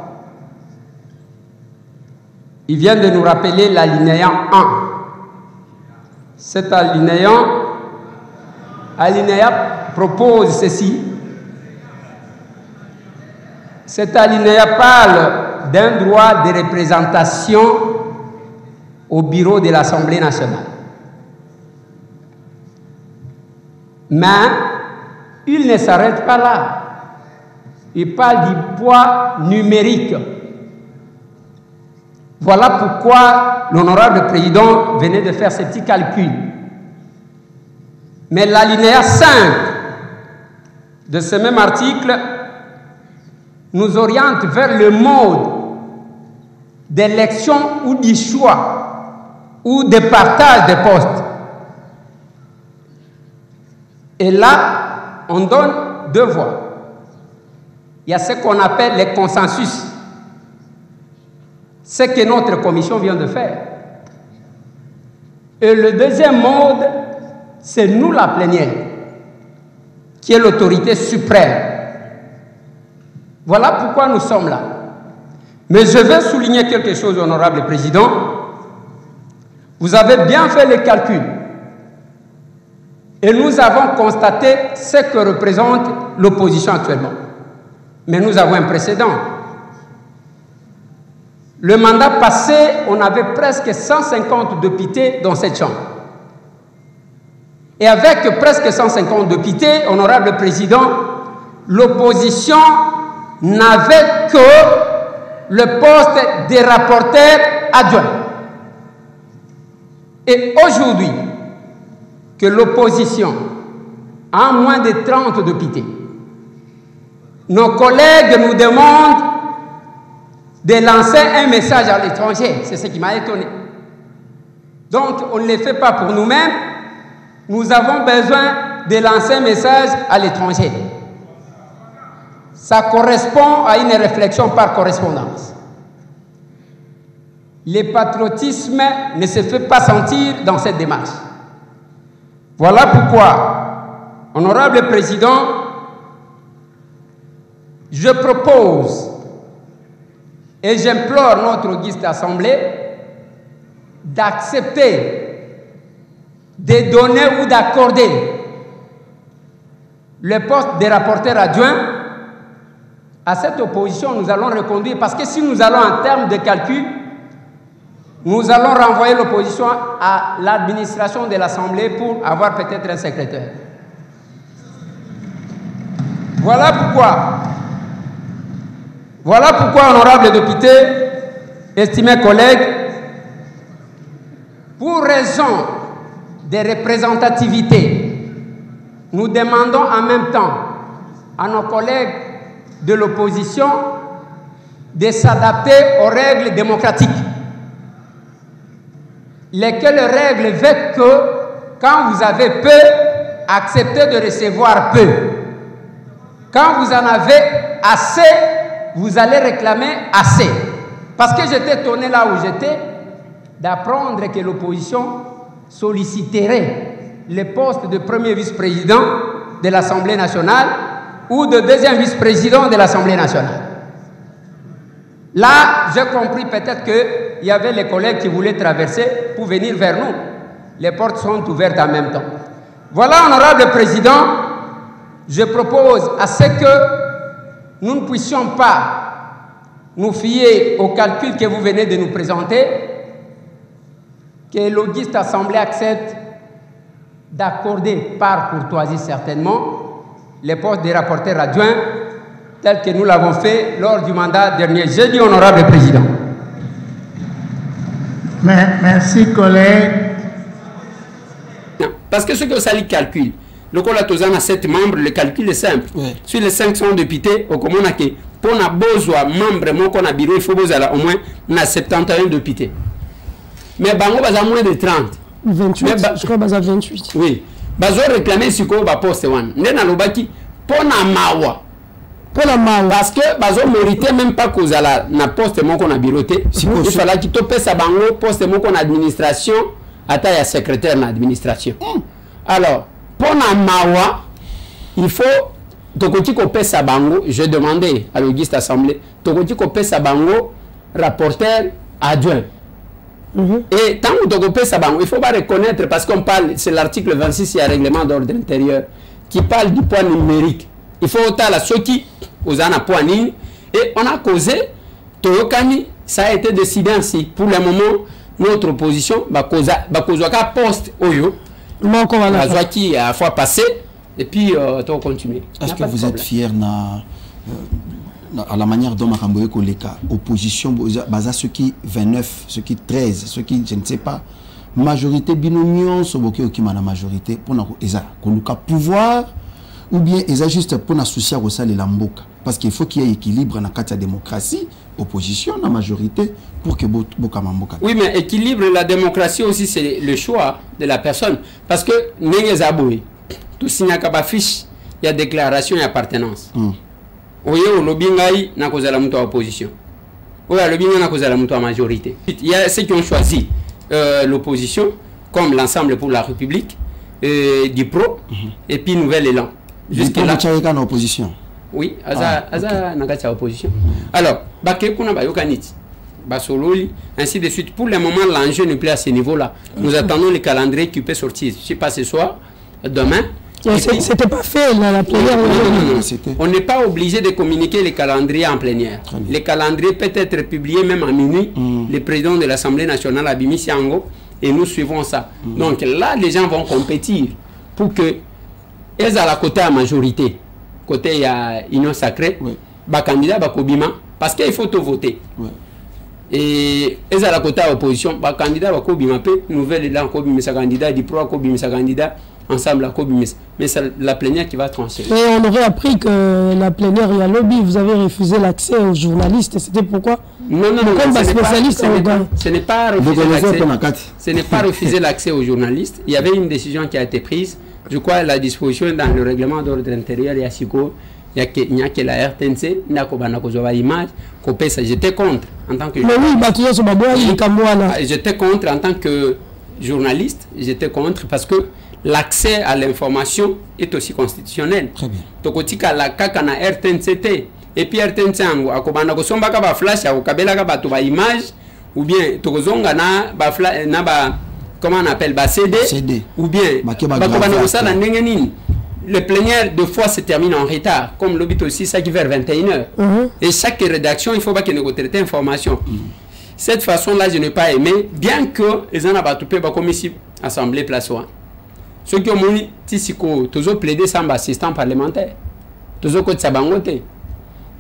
Il vient de nous rappeler l'alinéa 1. Cet alinéa propose ceci. Cet alinéa parle d'un droit de représentation au bureau de l'Assemblée nationale. Mais il ne s'arrête pas là. Il parle du poids numérique. Voilà pourquoi l'honorable président venait de faire ce petit calcul. Mais l'alinéa 5 de ce même article nous oriente vers le mode d'élection ou du choix ou de partage des postes. Et là, on donne deux voies. Il y a ce qu'on appelle les consensus. Ce que notre commission vient de faire. Et le deuxième mode, c'est nous la plénière, qui est l'autorité suprême. Voilà pourquoi nous sommes là. Mais je veux souligner quelque chose, honorable président. Vous avez bien fait les calculs. Et nous avons constaté ce que représente l'opposition actuellement. Mais nous avons un précédent. Le mandat passé, on avait presque 150 députés dans cette chambre. Et avec presque 150 députés, honorable président, l'opposition n'avait que le poste des rapporteurs adjoints. Et aujourd'hui, que l'opposition a moins de 30 députés, nos collègues nous demandent de lancer un message à l'étranger. C'est ce qui m'a étonné. Donc, on ne le fait pas pour nous-mêmes. Nous avons besoin de lancer un message à l'étranger. Ça correspond à une réflexion par correspondance. Le patriotisme ne se fait pas sentir dans cette démarche. Voilà pourquoi, honorable président, je propose et j'implore notre auguste assemblée d'accepter, de donner ou d'accorder le poste de rapporteur adjoint à cette opposition. Nous allons reconduire, parce que si nous allons en termes de calcul, nous allons renvoyer l'opposition à l'administration de l'Assemblée pour avoir peut-être un secrétaire. Voilà pourquoi, honorables députés, estimés collègues, pour raison de représentativité, nous demandons en même temps à nos collègues de l'opposition de s'adapter aux règles démocratiques. Lesquelles règles veulent que quand vous avez peu, acceptez de recevoir peu. Quand vous en avez assez, vous allez réclamer assez. Parce que j'étais étonné là où j'étais d'apprendre que l'opposition solliciterait le poste de premier vice-président de l'Assemblée nationale ou de deuxième vice-président de l'Assemblée nationale. Là, j'ai compris peut-être qu'il y avait les collègues qui voulaient traverser pour venir vers nous. les portes sont ouvertes en même temps. Voilà, honorable président, je propose à ce que nous ne puissions pas nous fier au calcul que vous venez de nous présenter, que l'auguste Assemblée accepte d'accorder par courtoisie certainement les postes des rapporteurs adjoints tels que nous l'avons fait lors du mandat dernier. J'ai dit honorable président. Merci collègue. Parce que ce que ça lui calcule, le Colatozan a 7 membres, le calcul est simple. Oui. Sur les 500 députés, au commun, pour na besoin membre, mon qu'on a bureau, il faut au moins 71 députés. Mais bango baza moins de 30. 28, je crois baza 28. Oui. Bazo réclamer si ko ba poste wan. Ndena lobaki pona mawa. Pona mawa. Parce que bazo mérité même pas cause la na poste mon qu'on a bureauté. Il fallait qu'il tope sa bango poste mon qu'on administration ata ya secrétaire na administration. Alors, pona mawa, il faut tokoti ko pesa bango, je demandais à l'auguste assemblée, tokoti ko pesa bango rapporteur adjoint. Et tant que il faut pas reconnaître, parce qu'on parle, c'est l'article 26, il y a un règlement d'ordre intérieur qui parle du poids numérique. Il faut autant la ceux qui aux un poids et on a causé, Toyokani, ça a été décidé ainsi. Pour le moment, notre opposition, Bakozaka poste Oyo, qui a fois passé, et puis on continue. Est-ce que vous êtes fier à la manière dont Makamboye Koleka, opposition, ceux qui 29, ceux qui 13, ceux qui, je ne sais pas, majorité binomion, Soboke Okima la majorité, pour le pouvoir, ou bien ils juste pour l'associer à la Lamboka. Parce qu'il faut qu'il y ait équilibre dans la démocratie, opposition, la majorité, pour que Boka Mamboka. Oui, mais équilibre, la démocratie aussi, c'est le choix de la personne. Parce que, Nengezaboui, tout signe à fiche, il y a déclaration et appartenance. Oye au lobbyingai na cause de la opposition. Oye au lobbyingai na cause de la majorité. Il y a ceux qui ont choisi l'opposition comme l'Ensemble pour la République, du PRO et puis Nouvel Élan. Jusqu'à là. Tu opposition. Oui, Aza n'a opposition. Alors, Baké kuna bayokanit, Basololi, ainsi de suite. Pour le moment, l'enjeu n'est plus à ce niveau-là. Nous attendons le calendrier qui peut sortir. Je ne sais pas ce soir, demain. C'était pas fait dans la plénière. On n'est pas obligé de communiquer les calendriers en plénière. Les calendriers peut être publiés même à minuit. Le président de l'Assemblée nationale a Bimi Siango et nous suivons ça. Donc là, les gens vont compétir pour que elles à la côté à majorité, côté il y a Union Sacrée, bah candidat bah Kobima, parce qu'il faut tout voter. Et elles à la côté à opposition, bah candidat bah Kobima peut Nouvelle Élan Kobima sa candidat, du PRO Kobima sa candidat. Ensemble à Kobimis. Mais c'est la plénière qui va trancher. Mais on aurait appris que la plénière, il y a lobby, vous avez refusé l'accès aux journalistes. C'était pourquoi? Non, comme spécialiste, ce n'est pas refuser l'accès aux journalistes. Il y avait une décision qui a été prise. Je crois la disposition dans le règlement d'ordre intérieur, il y a Siko, il n'y a que la RTNC, il n'y a que l'image, j'étais contre en tant que j'étais contre en tant que journaliste, j'étais contre parce que l'accès à l'information est aussi constitutionnel. Très bien. Tokotika la kakana RTNCT et puis RTNC ango akobanda ko somba ka ba flash ya kabela ka bato ba image ou bien tokozonga na ba na ba comment on appelle ba CD ou bien bakobanda ko sala ndenge nini. Le plénière de fois se termine en retard comme l'obit aussi ça qui vers 21h. Et chaque rédaction il faut pas que nous traiter information. Cette façon là je n'ai pas aimé bien que les en a ba topé ba comme ici assemblée place 1. Ceux qui ont dit que tous plaidé sans assistant parlementaire, tous ont côté sabangote.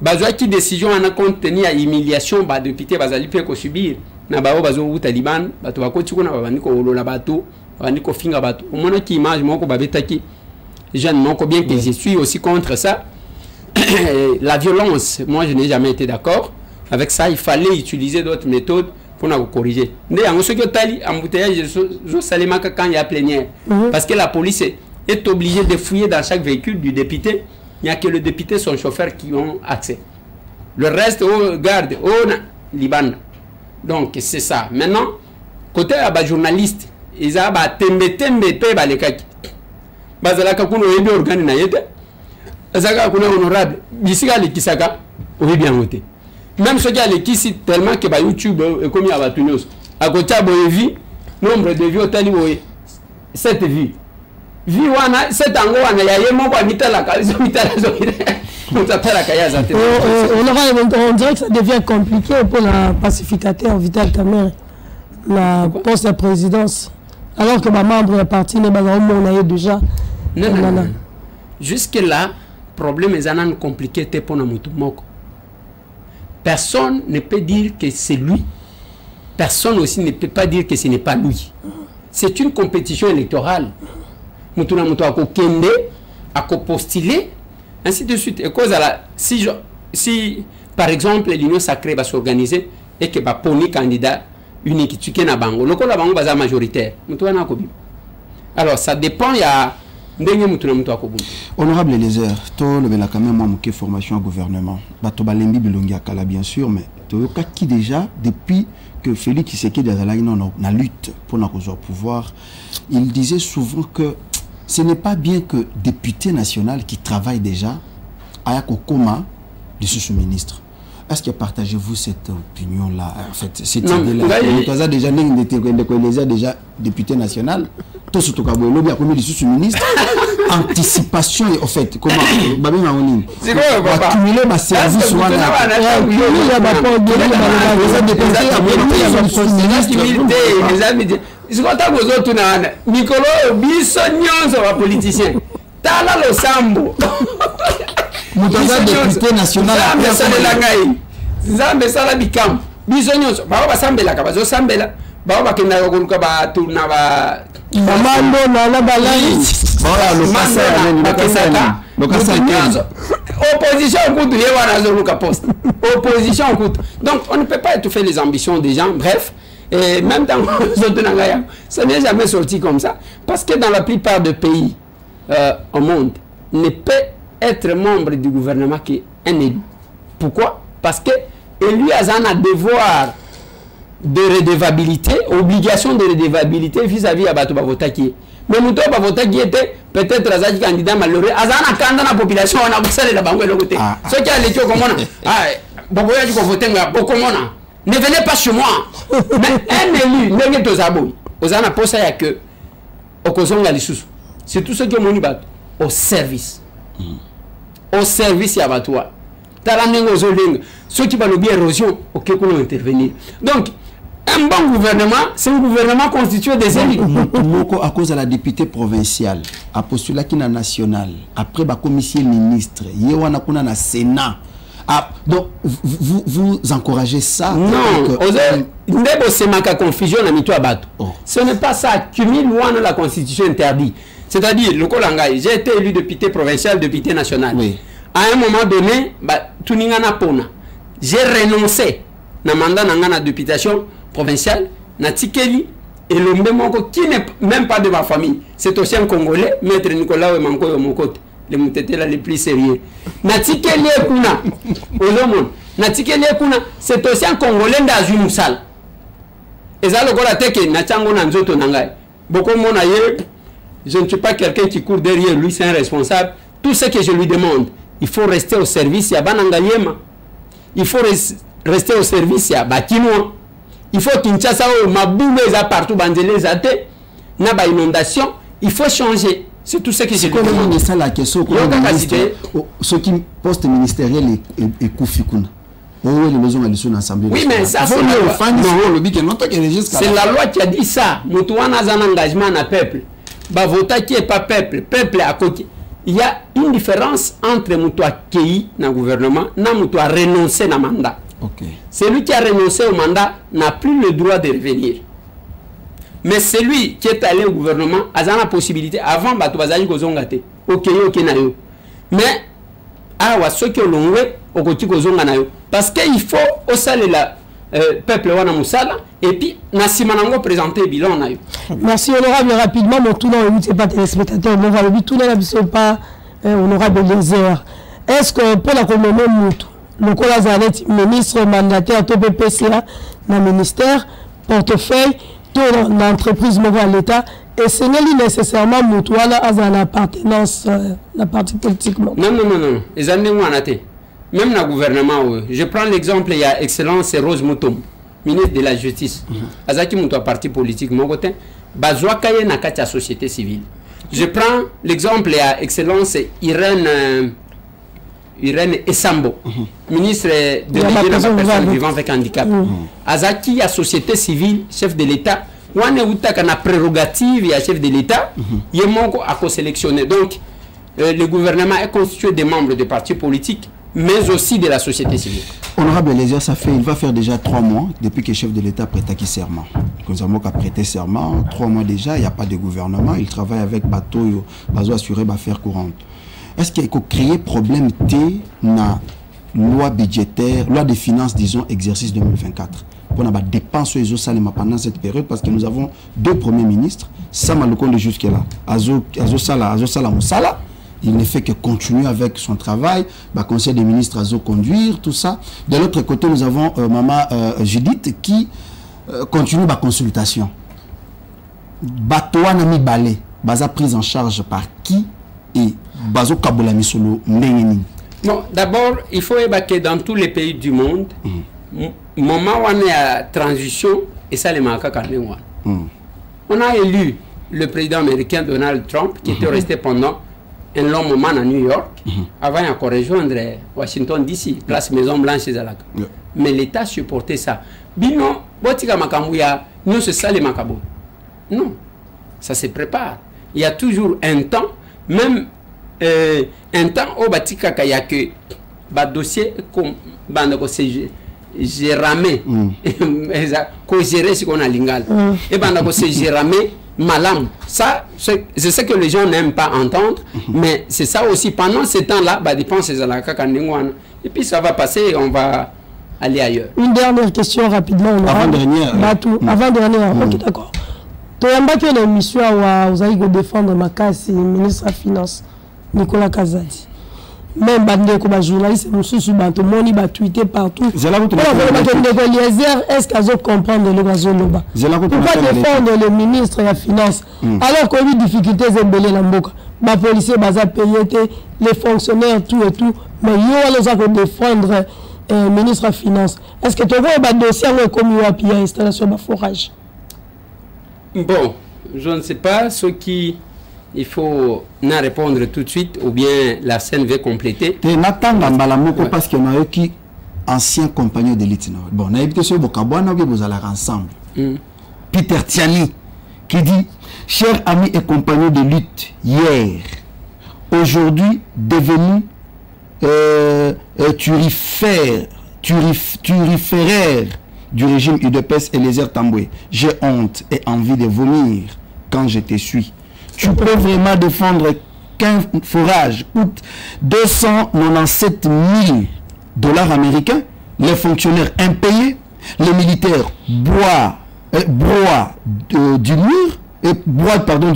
Bazoa qui décision en a contenu à humiliation, bah député bazali peut ko subir. Na bao bazo ou taliban, bato bakoti ko na babani ko olola bato, babani ko finga bato. Au moins qui image moko babetaki. Jeune moko bien que je suis aussi contre ça. La violence, moi je n'ai jamais été d'accord avec ça. Il fallait utiliser d'autres méthodes pour nous corriger. Quand il y a plénière. Parce que la police est obligée de fouiller dans chaque véhicule du député. Il n'y a que le député et son chauffeur qui ont accès. Le reste, au garde, au Liban. Donc c'est ça. Maintenant, côté à journaliste, ils ont tembe les kaki. Bazalaka kuno ebi organe na yete. Azaka kuno honorable. Bisika le kisaka, oui bien voté. Même ceux qui ont l'équipe tellement que YouTube est commis à Batunos. À côté de Boyevi, nombre de vies au Tali, cette vie. Vie wana cette ango wana ya yemo kwa mitala kalizo mitala zo. On dirait que ça devient compliqué pour la pacificateur Vital Kamerhe, la poste de présidence. Alors que ma membre de parti n'est pas déjà. Non. Jusque-là, problème est compliqué pour nous. Personne ne peut dire que c'est lui. Personne aussi ne peut pas dire que ce n'est pas lui. C'est une compétition électorale. Nous avons postulé, ainsi de suite. Et cause à la, si par exemple l'Union sacrée va s'organiser et que va poni candidat unique, tu es na bango, le la bango va majoritaire. Alors ça dépend, il y a honorable Eliezer, tu as quand même une formation au gouvernement. Tu as bien sûr, mais tu as qui déjà, depuis que Félix Tshisekedi a la lutte pour le pouvoir, il disait souvent que ce n'est pas bien que député national qui travaille déjà ait au coma de sous-ministre. Est-ce que partagez-vous cette opinion-là? En fait, cette idée-là. Vous avez déjà député national. Tout ce que vous avez commis du sous-ministre. Anticipation, en fait, comment c'est quoi, accumuler ma service. Député national Zambe sala bikam bisonyoso baba basambela ka bazosambela baba bakenda kokuluka batu na ba mamando na balai opposition kutu yewana zoluka poste opposition kutu. Donc on ne peut pas étouffer les ambitions des gens. Bref, et même dans Zotunangaya, ça n'est jamais sorti comme ça parce que dans la plupart des pays au monde, ne peut être membre du gouvernement qu'un élu. Pourquoi? Parce que lui a un devoir de redevabilité, obligation de redevabilité vis-à-vis de Bato Bavotaki. Mais nous avons Bavotaki était peut-être un candidat malheureux. Azana kanda na population on a bossé la banque de côté. Ce qui a l'étio comme on a. Baboya du voter beaucoup mona. Ne venez pas chez moi. Mais un élu, n'est pas Zaboui. Ozana posa ya que okozonga lisusu. C'est tout ce que mon bat au service. Au service ya batwa. Taranengo zolinga. Ceux qui vont bien érosion, ok, qu'on intervenir. Donc, un bon gouvernement, c'est un gouvernement constitué des élus. À cause de la députée provinciale, à postulat qui est national, après la commission ministre, il y a un Sénat. Donc, vous encouragez ça? Non, c'est ma confusion à mito abato. Ce n'est pas ça. Cumul loin de la constitution interdit. C'est-à-dire, le Kolangay, j'ai été élu député provincial, député national. Oui. À un moment donné, tout n'y en a pas. J'ai renoncé na mandat na députation provinciale, na tikeli et le même qui n'est même pas de ma famille. C'est aussi un Congolais, maître Nicolas Wemanko Yomokot, les moutetés les plus sérieux. Na tikeli kuna, na tikeli kuna, c'est aussi un Congolais dans une salle. Et ça le gola teke na chango na nzoto nangai. Beaucoup mon ailleurs, je ne suis pas quelqu'un qui court derrière lui, c'est un responsable. Tout ce que je lui demande, il faut rester au service ya banangaliema. Il faut rester au service ya Bakinois. Il faut Kinshasa ou Maboule za partout bandele zate na ba inondation, il faut changer. C'est tout ce que je demande. C'est ça la question. Ce qui poste ministériel est Koufikuna. Oui, mais ça c'est la loi qui a dit ça. Moutouana a un engagement à peuple. Bavota qui est pas peuple, peuple à côté. Il y a une différence entre Moutoua Kei dans le gouvernement et Moutoua renoncé à mandat. Celui qui a renoncé au mandat n'a plus le droit de revenir. Mais celui qui est allé au gouvernement a la possibilité, avant Batouazali Kozongate, ok, mais ceux qui ont loué, au côté Kozonganayo. Parce qu'il faut au saler le peuple wana musala et puis Nassimanango présenter bilan. Merci honorable, rapidement, mon tout nom n'est pas téléspectateur, on va le tout là ne pas honorable Eliezer. Est-ce que pour la commune le Kolazanet ministre mandataire tout PPCA dans le ministère portefeuille tout l'entreprise à l'État et ce n'est pas nécessairement Moutouala à l'appartenance la partie politique. Non. Les années où on a été. Même dans le gouvernement, je prends l'exemple, il y a Excellence Rose Moutom, ministre de la Justice. Azaki Moutoua parti politique, mon côté, bazwaka ye na kati ya société civile. Je prends l'exemple à excellence Irène Essambo, ministre de la personne vivant avec handicap. Azaki, à société civile, chef de l'État, on a une prérogative à chef de l'État, il a sélectionné. Donc, le gouvernement est constitué des membres de partis politiques, mais aussi de la société civile. Honorable Lézia, il va faire déjà 3 mois depuis que le chef de l'État a prêté serment. Nous avons prêté serment, 3 mois déjà, il n'y a pas de gouvernement, il travaille avec bateau, bateau assuré affaires courantes. Est-ce qu'il faut créer problème na loi budgétaire, loi des finances, disons, exercice 2024 pour la dépense aux salima pendant cette période, parce que nous avons 2 premiers ministres, Sama Lukonde jusque-là, Azo Sala Moussala, il ne fait que continuer avec son travail, le conseil des ministres Azo conduire, tout ça. De l'autre côté, nous avons Maman Judith qui continue la consultation. Batouana mi balé, baza prise en charge par qui et bazo kabola misolo nengeni. Non, d'abord, il faut évacuer dans tous les pays du monde. Moment où on est à transition, et ça les manque à on a élu le président américain Donald Trump, qui était resté pendant un long moment à New York, avant de rejoindre Washington DC, place Maison Blanche et Zalaka. Mais l'État supportait ça. Bino, botika makamouya, nous c'est ça les makabo. Non, ça se prépare. Il y a toujours un temps, même un temps au batika kaya que ba dossier comme bandako j'ai ramé, qu'on gérer ce qu'on a lingal. Et bandako j'ai ramé malam. Ça, c'est ce que les gens n'aiment pas entendre, mais c'est ça aussi. Pendant ce temps-là, bah dépense et puis ça va passer et on va aller ailleurs. Une dernière question rapidement. Avant-dernière. Avant-dernière, ok, d'accord. Tu as embarqué une mission où vous allez défendre Makassi, ministre des Finances, Nicolas Kazadi. Même les journalistes, tout le monde va tweeter partout. Est-ce qu'ils vont comprendre le Bazoloba? Pourquoi défendre le ministre de la Finance alors qu'on a des difficultés à ébélé la mboka? Les policiers vont payer les fonctionnaires, tout et tout. Mais ils vont défendre le ministre de la Finance. Est-ce que tu as un dossier comme il y a installation de forage? Bon, je ne sais pas ce qui. Il faut n'en répondre tout de suite ou bien la scène va compléter. Parce qu'il y a qui ancien compagnon d'élite. Bon, on a évité ce Bokabouana, vous allez ensemble. Peter Tiani qui dit: chers amis et compagnons de lutte, hier, aujourd'hui devenu turiféraire du régime UDPS et les airs Tamboué. J'ai honte et envie de vomir quand je te suis. Tu peux vraiment défendre qu'un forage coûte 297 000 $ américains, les fonctionnaires impayés, les militaires broient du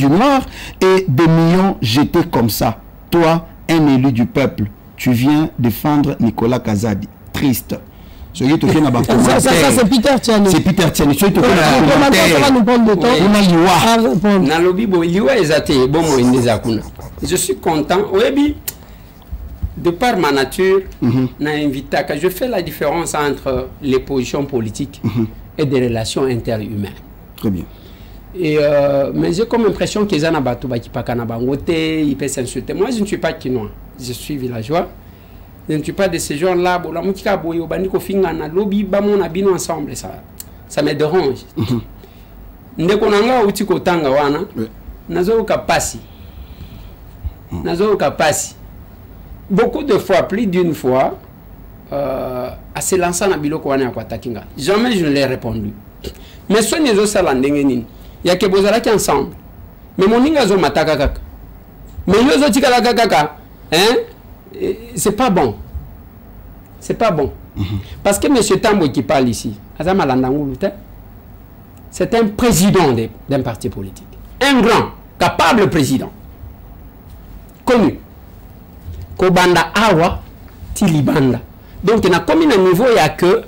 noir et des millions jetés comme ça. Toi, un élu du peuple, tu viens défendre Nicolas Kazadi. Triste. Ça c'est Peter Tiani. C'est Peter Tiani. Ça va nous prendre de temps. Je suis content. De par ma nature, je fais la différence entre les positions politiques et des relations interhumaines. Très bien. Et, mais j'ai comme impression qu'ils ont ils peuvent s'insulter. Moi, je ne suis pas quinois. Je suis villageois. Je ne suis pas de ces gens-là. Ensemble, ça me dérange. Beaucoup de fois, plus d'une fois, à se lancer dans Biloko Wane Akwatakinga. Jamais je ne l'ai répondu. Mais ce n'est pas ça l'andengeni. Il y a que vous allez ensemble. Mais mon ninga zo mataka kaka. Mais yo zo tika kaka. Hein? C'est pas bon. C'est pas bon. Parce que M. Tambo qui parle ici, c'est un président d'un parti politique. Un grand, capable président. Connu. Kobanda Awa, Tilibanda. Donc, il y a comme un niveau, il y a que,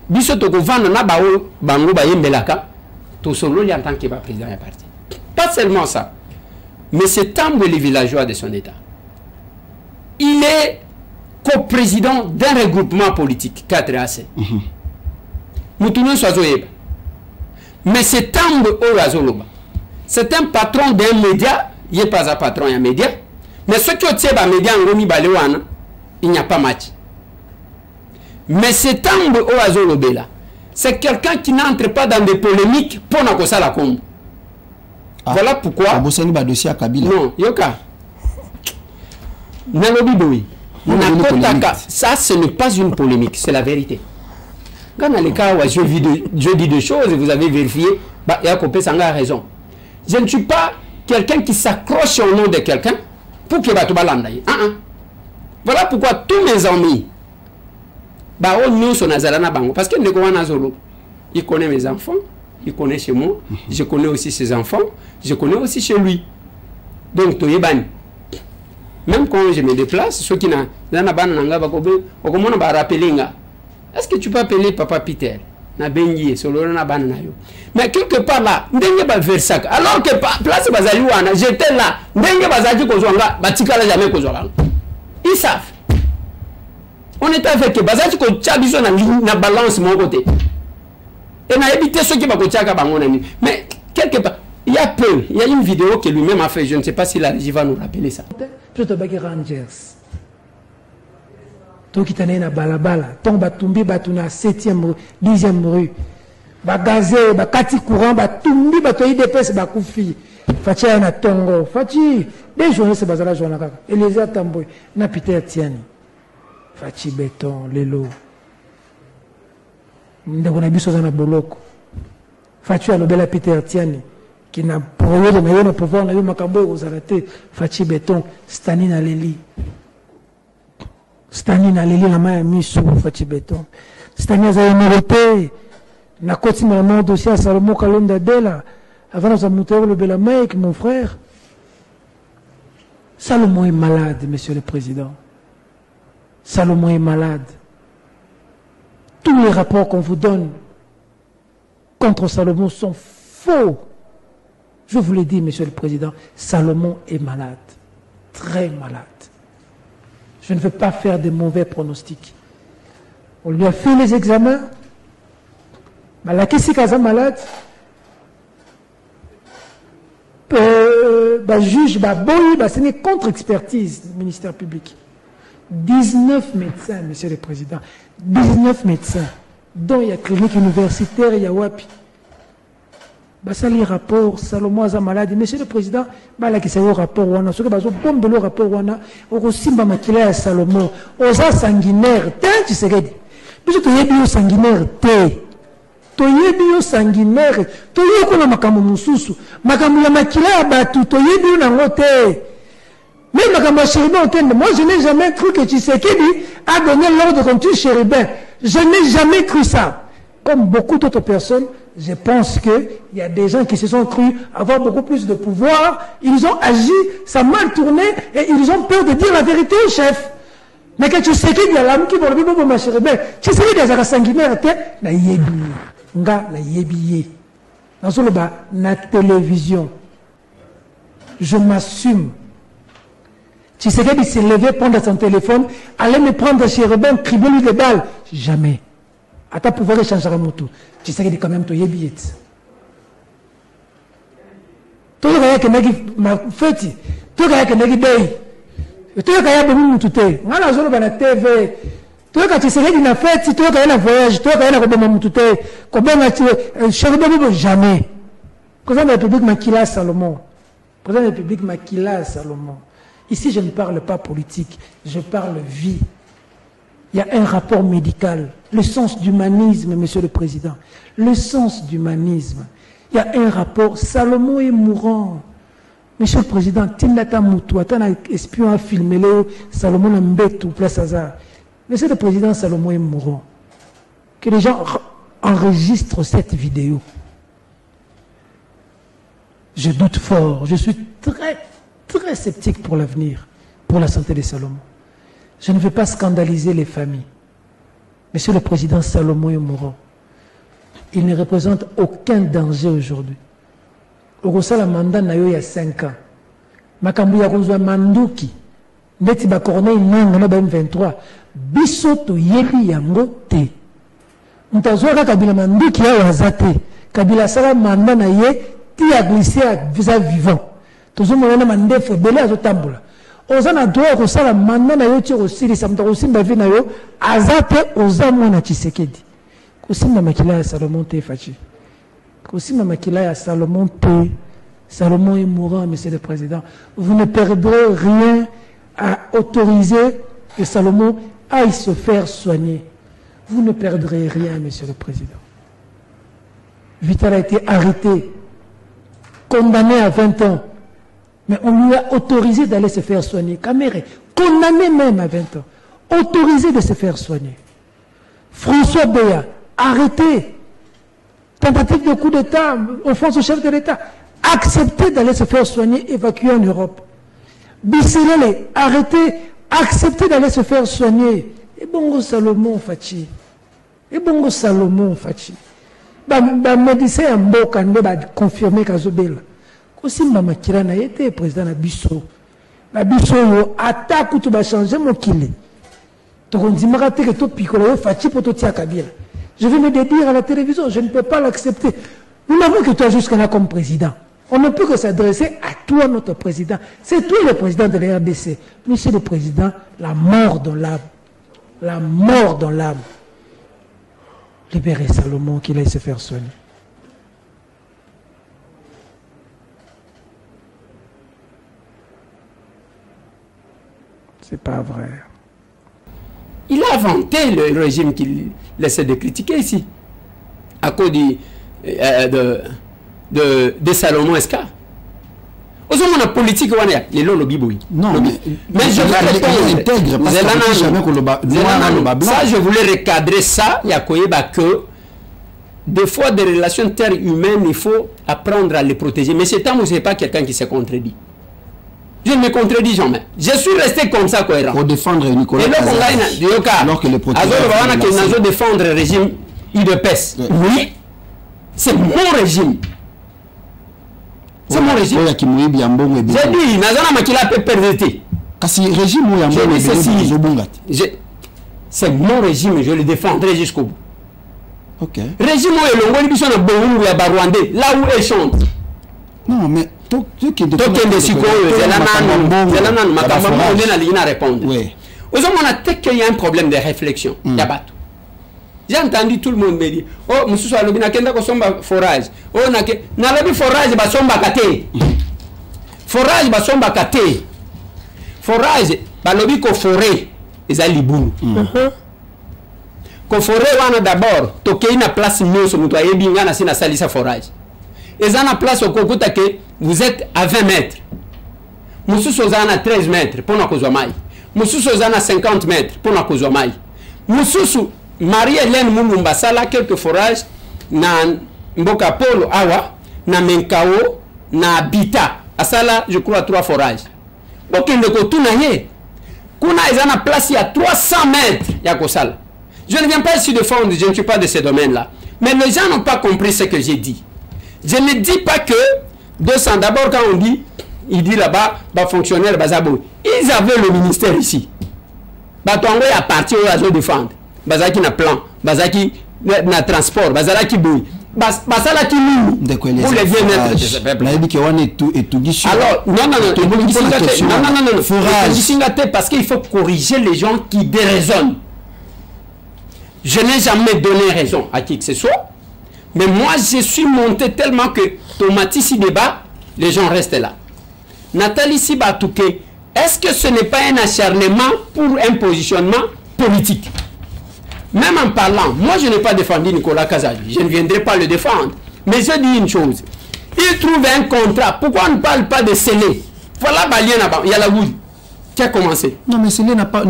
Bissotoko Vanda Nabao, Bango Bayembelaka, tout solo, il y a en tant que président d'un parti. Pas seulement ça. Mais c'est Tambo les villageois de son État. Il est co-président d'un regroupement politique, 4AC. Moutounou Soazoyeba. Mais c'est Tambo Orazoloba. c'est un patron d'un média, il n'est pas un patron d'un média, mais ce qui est un média, il n'y a pas match. Mais cet homme au Azolobela, c'est quelqu'un qui n'entre pas dans des polémiques pour n'a ça la combe. Voilà pourquoi. Non, Yoka. Ça, ce n'est pas une polémique, c'est la vérité. Quand dans les cas où je dis des choses et vous avez vérifié, Yakopé Sanga a raison. Je ne suis pas quelqu'un qui s'accroche au nom de quelqu'un pour que Batouba l'andaye. Voilà pourquoi tous mes amis, nous sommes Nazarana Bango, parce que Nazolo, il connaît mes enfants, il connaît chez moi, je connais aussi ses enfants, je connais aussi chez lui. Donc, Toyebani. Même quand je me déplace, ceux qui n'ont pas rappelé, est-ce que tu peux appeler Papa Peter? Mais quelque part là, alors que place Bazaliwana, j'étais là, ils savent. On était avec Bazali ko tchabiso na balance mon côté. Et on a évité ceux qui vont tchaka bangonani. Mais quelque part, il y a peu, il y a une vidéo que lui-même a fait, je ne sais pas si la régie va nous rappeler ça. Plutôt bagi Rangers. To kitane na balabala, ton batumbi batuna 7e rue, 10e rue. Bagazé, bakati courant, batumbi batoyi dépêche bakufi. Fachi na tongo, fachi des journées se bazala journée kaka. Elisa Tamboy na Peter Tiani. Fachi béton, lelo. Ndeko na biso na boloko. Fachi alobela Peter Tiani qui n'a projet de meilleur pouvoir na yo makambo aux arrêtés. Fachi béton, Stanina Leli. Stanina Leli la main miso Fachi béton. Stanina za mérité. Na koti na nom dossier Salomon Kalonda Dela. Avant de monter le Belamaïk, mon frère. Salomon est malade, monsieur le président. Salomon est malade. Tous les rapports qu'on vous donne contre Salomon sont faux. Je vous l'ai dit, monsieur le président, Salomon est malade. Très malade. Je ne veux pas faire de mauvais pronostics. On lui a fait les examens. La question est malade. Juge, c'est une contre-expertise du ministère public. 19 médecins, monsieur le président. 19 médecins. Dont il y a clinique universitaire, il y a WAPI. Ça les rapports, Salomon a malade. Monsieur le président, là qui c'est au rapport, on a ce que bombe le rapport, on a aussi maquillé à Salomon. Osa sanguinaire, tu sais, puisque tu es bio sanguinaire, toyebi sanguinaire, toyebi na makambo mususu, makambo ya makila ya batu, toyebi na ngote. Même makambo chérubin otende, moi je n'ai jamais cru que Tshisekedi a donné l'ordre contre chérubin. Je n'ai jamais cru ça. Comme beaucoup d'autres personnes, je pense qu'il y a des gens qui se sont crus avoir beaucoup plus de pouvoir, ils ont agi, ça a mal tourné et ils ont peur de dire la vérité au chef. Mais que Tshisekedi a l'âme qui va le vivre pour ma chérubin, Tshisekedi a sanguinaire, na yebi. Nga la yebiye dans le bas na télévision je m'assume. Tu sais qu'il s'est levé prendre son téléphone aller me prendre chez Robin crier lui des balles jamais à ta pouvoir changer mon tout. Tu sais qu'il quand même to yebiye tout le gars que nagi ma feti tout le gars que nagi day tout le gars bomu mutute ngala zolo bana TV. Toi, quand tu serais d'une fête, si toi, quand il y a un voyage, toi, quand il y a un jamais. Président de la République Makila Salomon. Président de la République Makila Salomon. Ici, je ne parle pas politique, je parle vie. Il y a un rapport médical, le sens d'humanisme, monsieur le président. Le sens d'humanisme. Il y a un rapport, Salomon est mourant. Monsieur le président, Tindata Moutou, un espion a filmé le Salomon a mbétou, place hasard. Monsieur le président Salomon est mourant. Que les gens enregistrent cette vidéo. Je doute fort. Je suis très, très sceptique pour l'avenir, pour la santé de Salomon. Je ne veux pas scandaliser les familles. Monsieur le président Salomon est mourant. Il ne représente aucun danger aujourd'hui. Au Rosala mandat na yo il y a 5 ans. Makambu ya konzwa manduki. Ndeti ba Corneille Nango na ba M23. Bisoto yebi yango te. Mtazwa Kabila manduki ya wazate. Kabila sala manda na ye qui a glissé à visa vivant. Tout le monde a mandé belé à Zotamboula. Oza na droit ko sala mandat na yo ti osili samta ko simba vi na yo azate oza mwana Tshisekedi. Ko simba makila ya Salomon te fachi. Ko simba makila ya Salomon te. Salomon est mourant, monsieur le président. Vous ne perdrez rien à autoriser que Salomon aille se faire soigner. Vous ne perdrez rien, monsieur le président. Vital a été arrêté, condamné à 20 ans. Mais on lui a autorisé d'aller se faire soigner. Caméré, condamné même à 20 ans. Autorisé de se faire soigner. François Béa, arrêté. Tentative de coup d'État, offense au chef de l'État. Accepté d'aller se faire soigner, évacué en Europe. Bisselele, arrêté, accepté d'aller se faire soigner. Et bongo Salomon Fachi. Et bongo Salomon Fachi. Médecin en Mboka va confirmer qu'Azobel. Kosimba Makila n'a été président de Bisso. La Bisso attaque ou tu vas changer mon kile. Donc on dit maraté que tout piccolo Fachi pour tout Kabila. Je vais me dire à la télévision, je ne peux pas l'accepter. Nous n'avons que toi jusqu'à là comme président. On ne peut que s'adresser à toi, notre président. C'est toi le président de la RDC. Monsieur le président, la mort dans l'âme. La mort dans l'âme. Libérez Salomon qu'il aille se faire soigner. C'est pas vrai. Il a inventé le régime qu'il essaie de critiquer ici. À cause de Salomon Eska. Aux hommes, on a politique, on a les lobby. Non, mais je vais répondre. Ça, je voulais recadrer ça. Il y a que des fois, des relations interhumaines, il faut apprendre à les protéger. Mais c'est tant que ce n'est pas quelqu'un qui se contredit. Je ne me contredis jamais. Je suis resté comme ça, cohérent. Pour défendre Nicolas alors que les protégés défendre le régime UDPS. Oui, c'est mon régime. C'est mon régime. J'ai dit, Nazana Makila peut perdre. C'est mon régime et je le défendrai jusqu'au bout. Ok. Régime où est le Rwanda, là où elle chante. Non, mais répondre. Aux hommes, on a peut-être qu'il y a un problème de réflexion. J'ai entendu tout le monde me dire, oh, monsieur Swalobi, n'a qu'un forage. Oh, n'a pas forage, bah, son bakate. Forage, bah, son bakate. Forage, bah, lobby ko forêt, ils allaient boulot. Ko forêt, on a d'abord, toqué une place mieux sur notre yébinga, na sina salisa forage. Ils ont la place au Kokuta que vous êtes à 20 mètres. Monsieur Sozana à 13 mètres pour notre Kozomai. Monsieur Sozana à 50 mètres pour notre Kozomai. Monsieur Marie-Hélène Moulumba Sala quelques forages na Mboka Polo Awa, na Menkao, na Bita. À Sala, je crois 3 forages. Donc il ne peut tout naïe. Kuna ils ont la place il y a 300 mètres. Yakosal. Je ne viens pas ici défendre, je ne suis pas de ces domaines-là. Mais les gens n'ont pas compris ce que j'ai dit. Je ne dis pas que 200, d'abord quand on dit, il dit là-bas, bah, fonctionnaire, Bazabo, ils avaient le ministère ici. Batongo est parti où ils défendre. Bazaki na plan, Bazaki na transport, Bazalaki bouille. Basalaki nous. Pour les bien-être de ce peuple. Alors, non. Parce qu'il faut corriger les gens qui déraisonnent. Je n'ai jamais donné raison à qui que ce soit. Mais moi, je suis monté tellement que Tomati si débat, les gens restent là. Nathalie Sibatouké, est-ce que ce n'est pas un acharnement pour un positionnement politique? Même en parlant, moi je n'ai pas défendu Nicolas Kazadi, je ne viendrai pas le défendre. Mais je dis une chose, il trouve un contrat, pourquoi on ne parle pas de scellé? Voilà, il y a la boule qui a commencé. Non, mais scellé n'est pas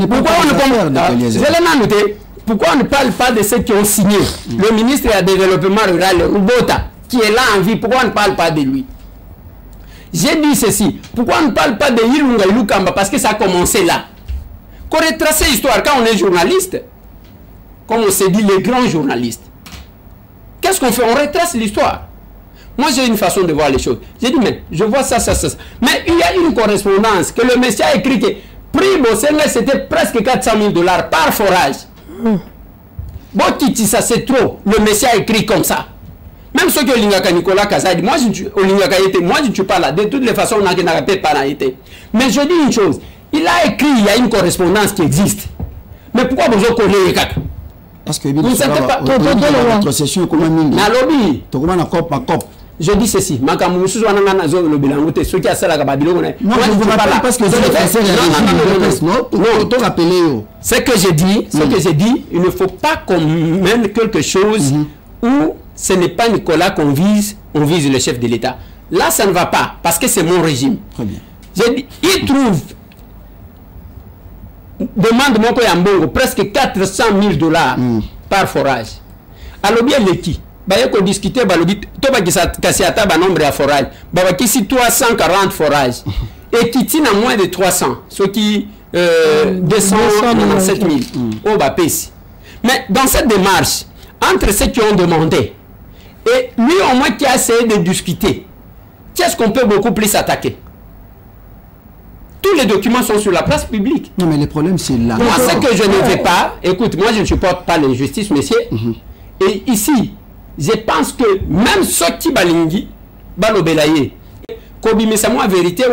pourquoi on ne parle pas de ceux qui ont signé? Le ministre du Développement rural, Rubota, qui est là en vie, pourquoi on ne parle pas de lui? J'ai dit ceci, pourquoi on ne parle pas de Ilunga Ilukamba? Parce que ça a commencé là. Qu'on retrace l'histoire quand on est journaliste, comme on s'est dit, les grands journalistes. Qu'est-ce qu'on fait? On retrace l'histoire. Moi, j'ai une façon de voir les choses. J'ai dit, mais je vois ça. Mais il y a une correspondance que le monsieur a écrit que prix Bossenga, c'était presque 400 000 $ par forage. Bon, Titi, ça c'est trop. Le monsieur a écrit comme ça. Même ceux qui ont Nicolas Kazadi, moi je ne suis pas là. De toutes les façons, on n'a pas été. Mais je dis une chose, il a écrit, il y a une correspondance qui existe. Mais pourquoi vous avez collé les gars? Parce que vous ne savez pas, rétrocession comment je dis ceci, moi je ne veux pas parce que ce que j'ai dit, il ne faut pas qu'on mène quelque chose où ce n'est pas Nicolas qu'on vise, on vise le chef de l'État. Là, ça ne va pas, parce que c'est mon régime. Très bien. J'ai dit, il trouve, demande mon Yambongo, presque 400 000 $ par forage. Alors bien, le qui? Bah, il faut discuter, bah, le but, toi, bah, qui s'attend à nombre de forages. Bah, qui si 340 forages. Et qui tient à moins de 300. Ce qui, 297 000. Oh, bah, pèse. Mais dans cette démarche, entre ceux qui ont demandé, et lui, au moins, qui a essayé de discuter, qu'est-ce qu'on peut beaucoup plus attaquer? Tous les documents sont sur la place publique. Non, mais le problème, c'est là. Moi, ce que je ne fais pas, écoute, moi, je ne supporte pas l'injustice, monsieur. Et ici, je pense que même ceux qui balingi, balobelaye, Kobi Mesamo, vérité,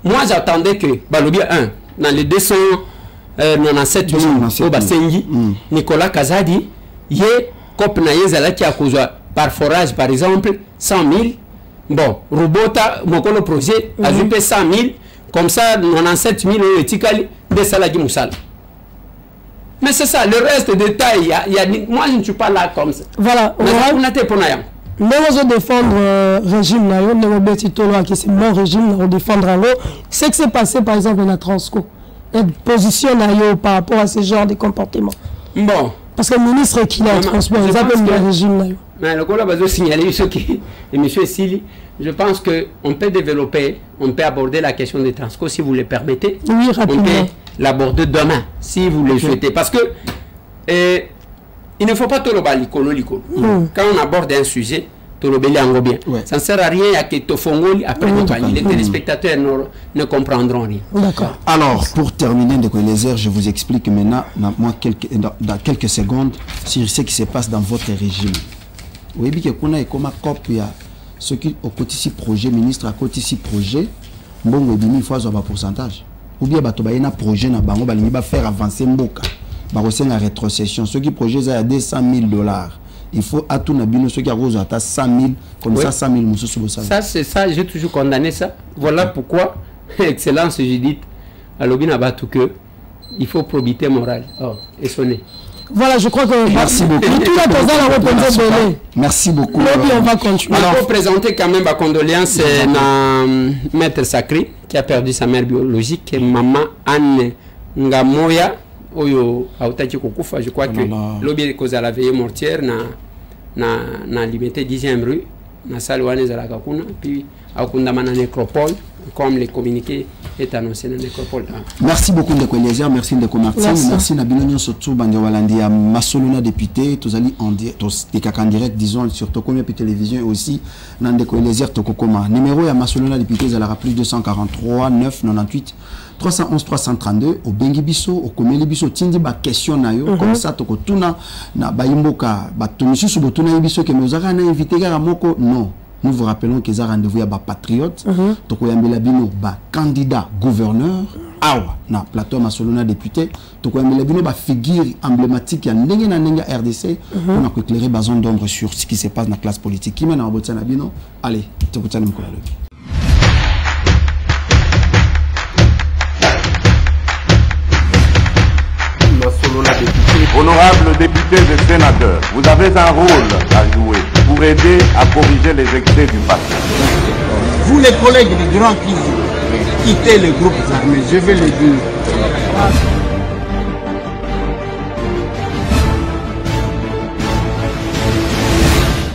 moi, j'attendais que, balobi 1, dans les 297 000, au Basengi, Nicolas Kazadi, yé, Kopnaye Zalaki à cause par forage, par exemple, 100 000. Bon, Robota, mon projet, a juppé 100 000. Comme ça, 97 000 euros de Salaki Moussal. Mais c'est ça, le reste des détails, moi je ne suis pas là comme ça. Voilà, on a défendre le régime, c'est mon régime, on défendre en haut. Ce qui s'est passé par exemple dans la Transco, la position par rapport à ce genre de comportement. Bon. Parce que le ministre qui l'a transport, ils appellent le régime. Mais le collègue va signaler ce qui est M. Sili. Je pense qu'on peut développer, on peut aborder la question des Transco si vous le permettez. Oui, rapidement. On peut l'aborder demain si vous le souhaitez. Parce que il ne faut pas tout le balicolo. Quand on aborde un sujet, tout le bien. Ça ne sert à rien à que Tofongoli après les téléspectateurs ne comprendront rien. D'accord. Alors, pour terminer de les airs, je vous explique maintenant, dans quelques secondes, sur ce qui se passe dans votre régime. Vous voyez que qu'on a comme copie ce qui au quotidien projet ministre à quotidien projet bon il faut avoir un pourcentage ou bien bato ba un projet na bango balingi ba faire avancer mboka ba resenga rétrocession ce qui projet ça à 200 000 $. Il faut à tout nabino ce qui a rose à 100 000 comme ça 100 000 mususu bossa. Ça c'est ça, j'ai toujours condamné ça. Voilà pourquoi excellence Judith alobina batu que il faut probité morale. Oh, et sonner. Voilà, je crois que... Merci beaucoup. Merci beaucoup. On va continuer. Alors, il faut présenter quand même ma condoléance à Maître Sacré, qui a perdu sa mère biologique, et maman Anne Ngamoya, Oyo Autaki Kokufa. Je crois que l'objet cause à la veillée mortière, na limité 10e rue, na Salouane Zalakakuna, puis à Kundamana Nécropole, comme les communiqués est annoncé dans la nécropole. Merci beaucoup de Eliezer, merci de Martin, merci Nabilonio Sotou Bandiawalandi à Masolona député, tous allés en direct, disons sur Tokomia puis télévision et aussi dans de Eliezer Tokokoma. Numéro à Masolona député, elle aura plus 243 9 98 311 332 au Bengi Biso, au Komeli Biso, tindi ba question na yo comme ça tokotuna na bayimboka ba tomisu subotuna biso que nous avons invité gara moko non. Nous vous rappelons que ça rendez-vous à ba patriote, tokoyambela bino ba candidat gouverneur, awa na plateau Masolona député, tokoyambela bino ba figure emblématique ya ndenge na ndenge RDC, on a éclairer bazon d'ombre sur ce qui se passe dans la classe politique. Qui mène à botsana bino, allez, tokotana mkolo. Honorables députés et sénateurs, vous avez un rôle à jouer pour aider à corriger les excès du passé. Vous les collègues des grands qui quittez les groupes armés, je vais le dire.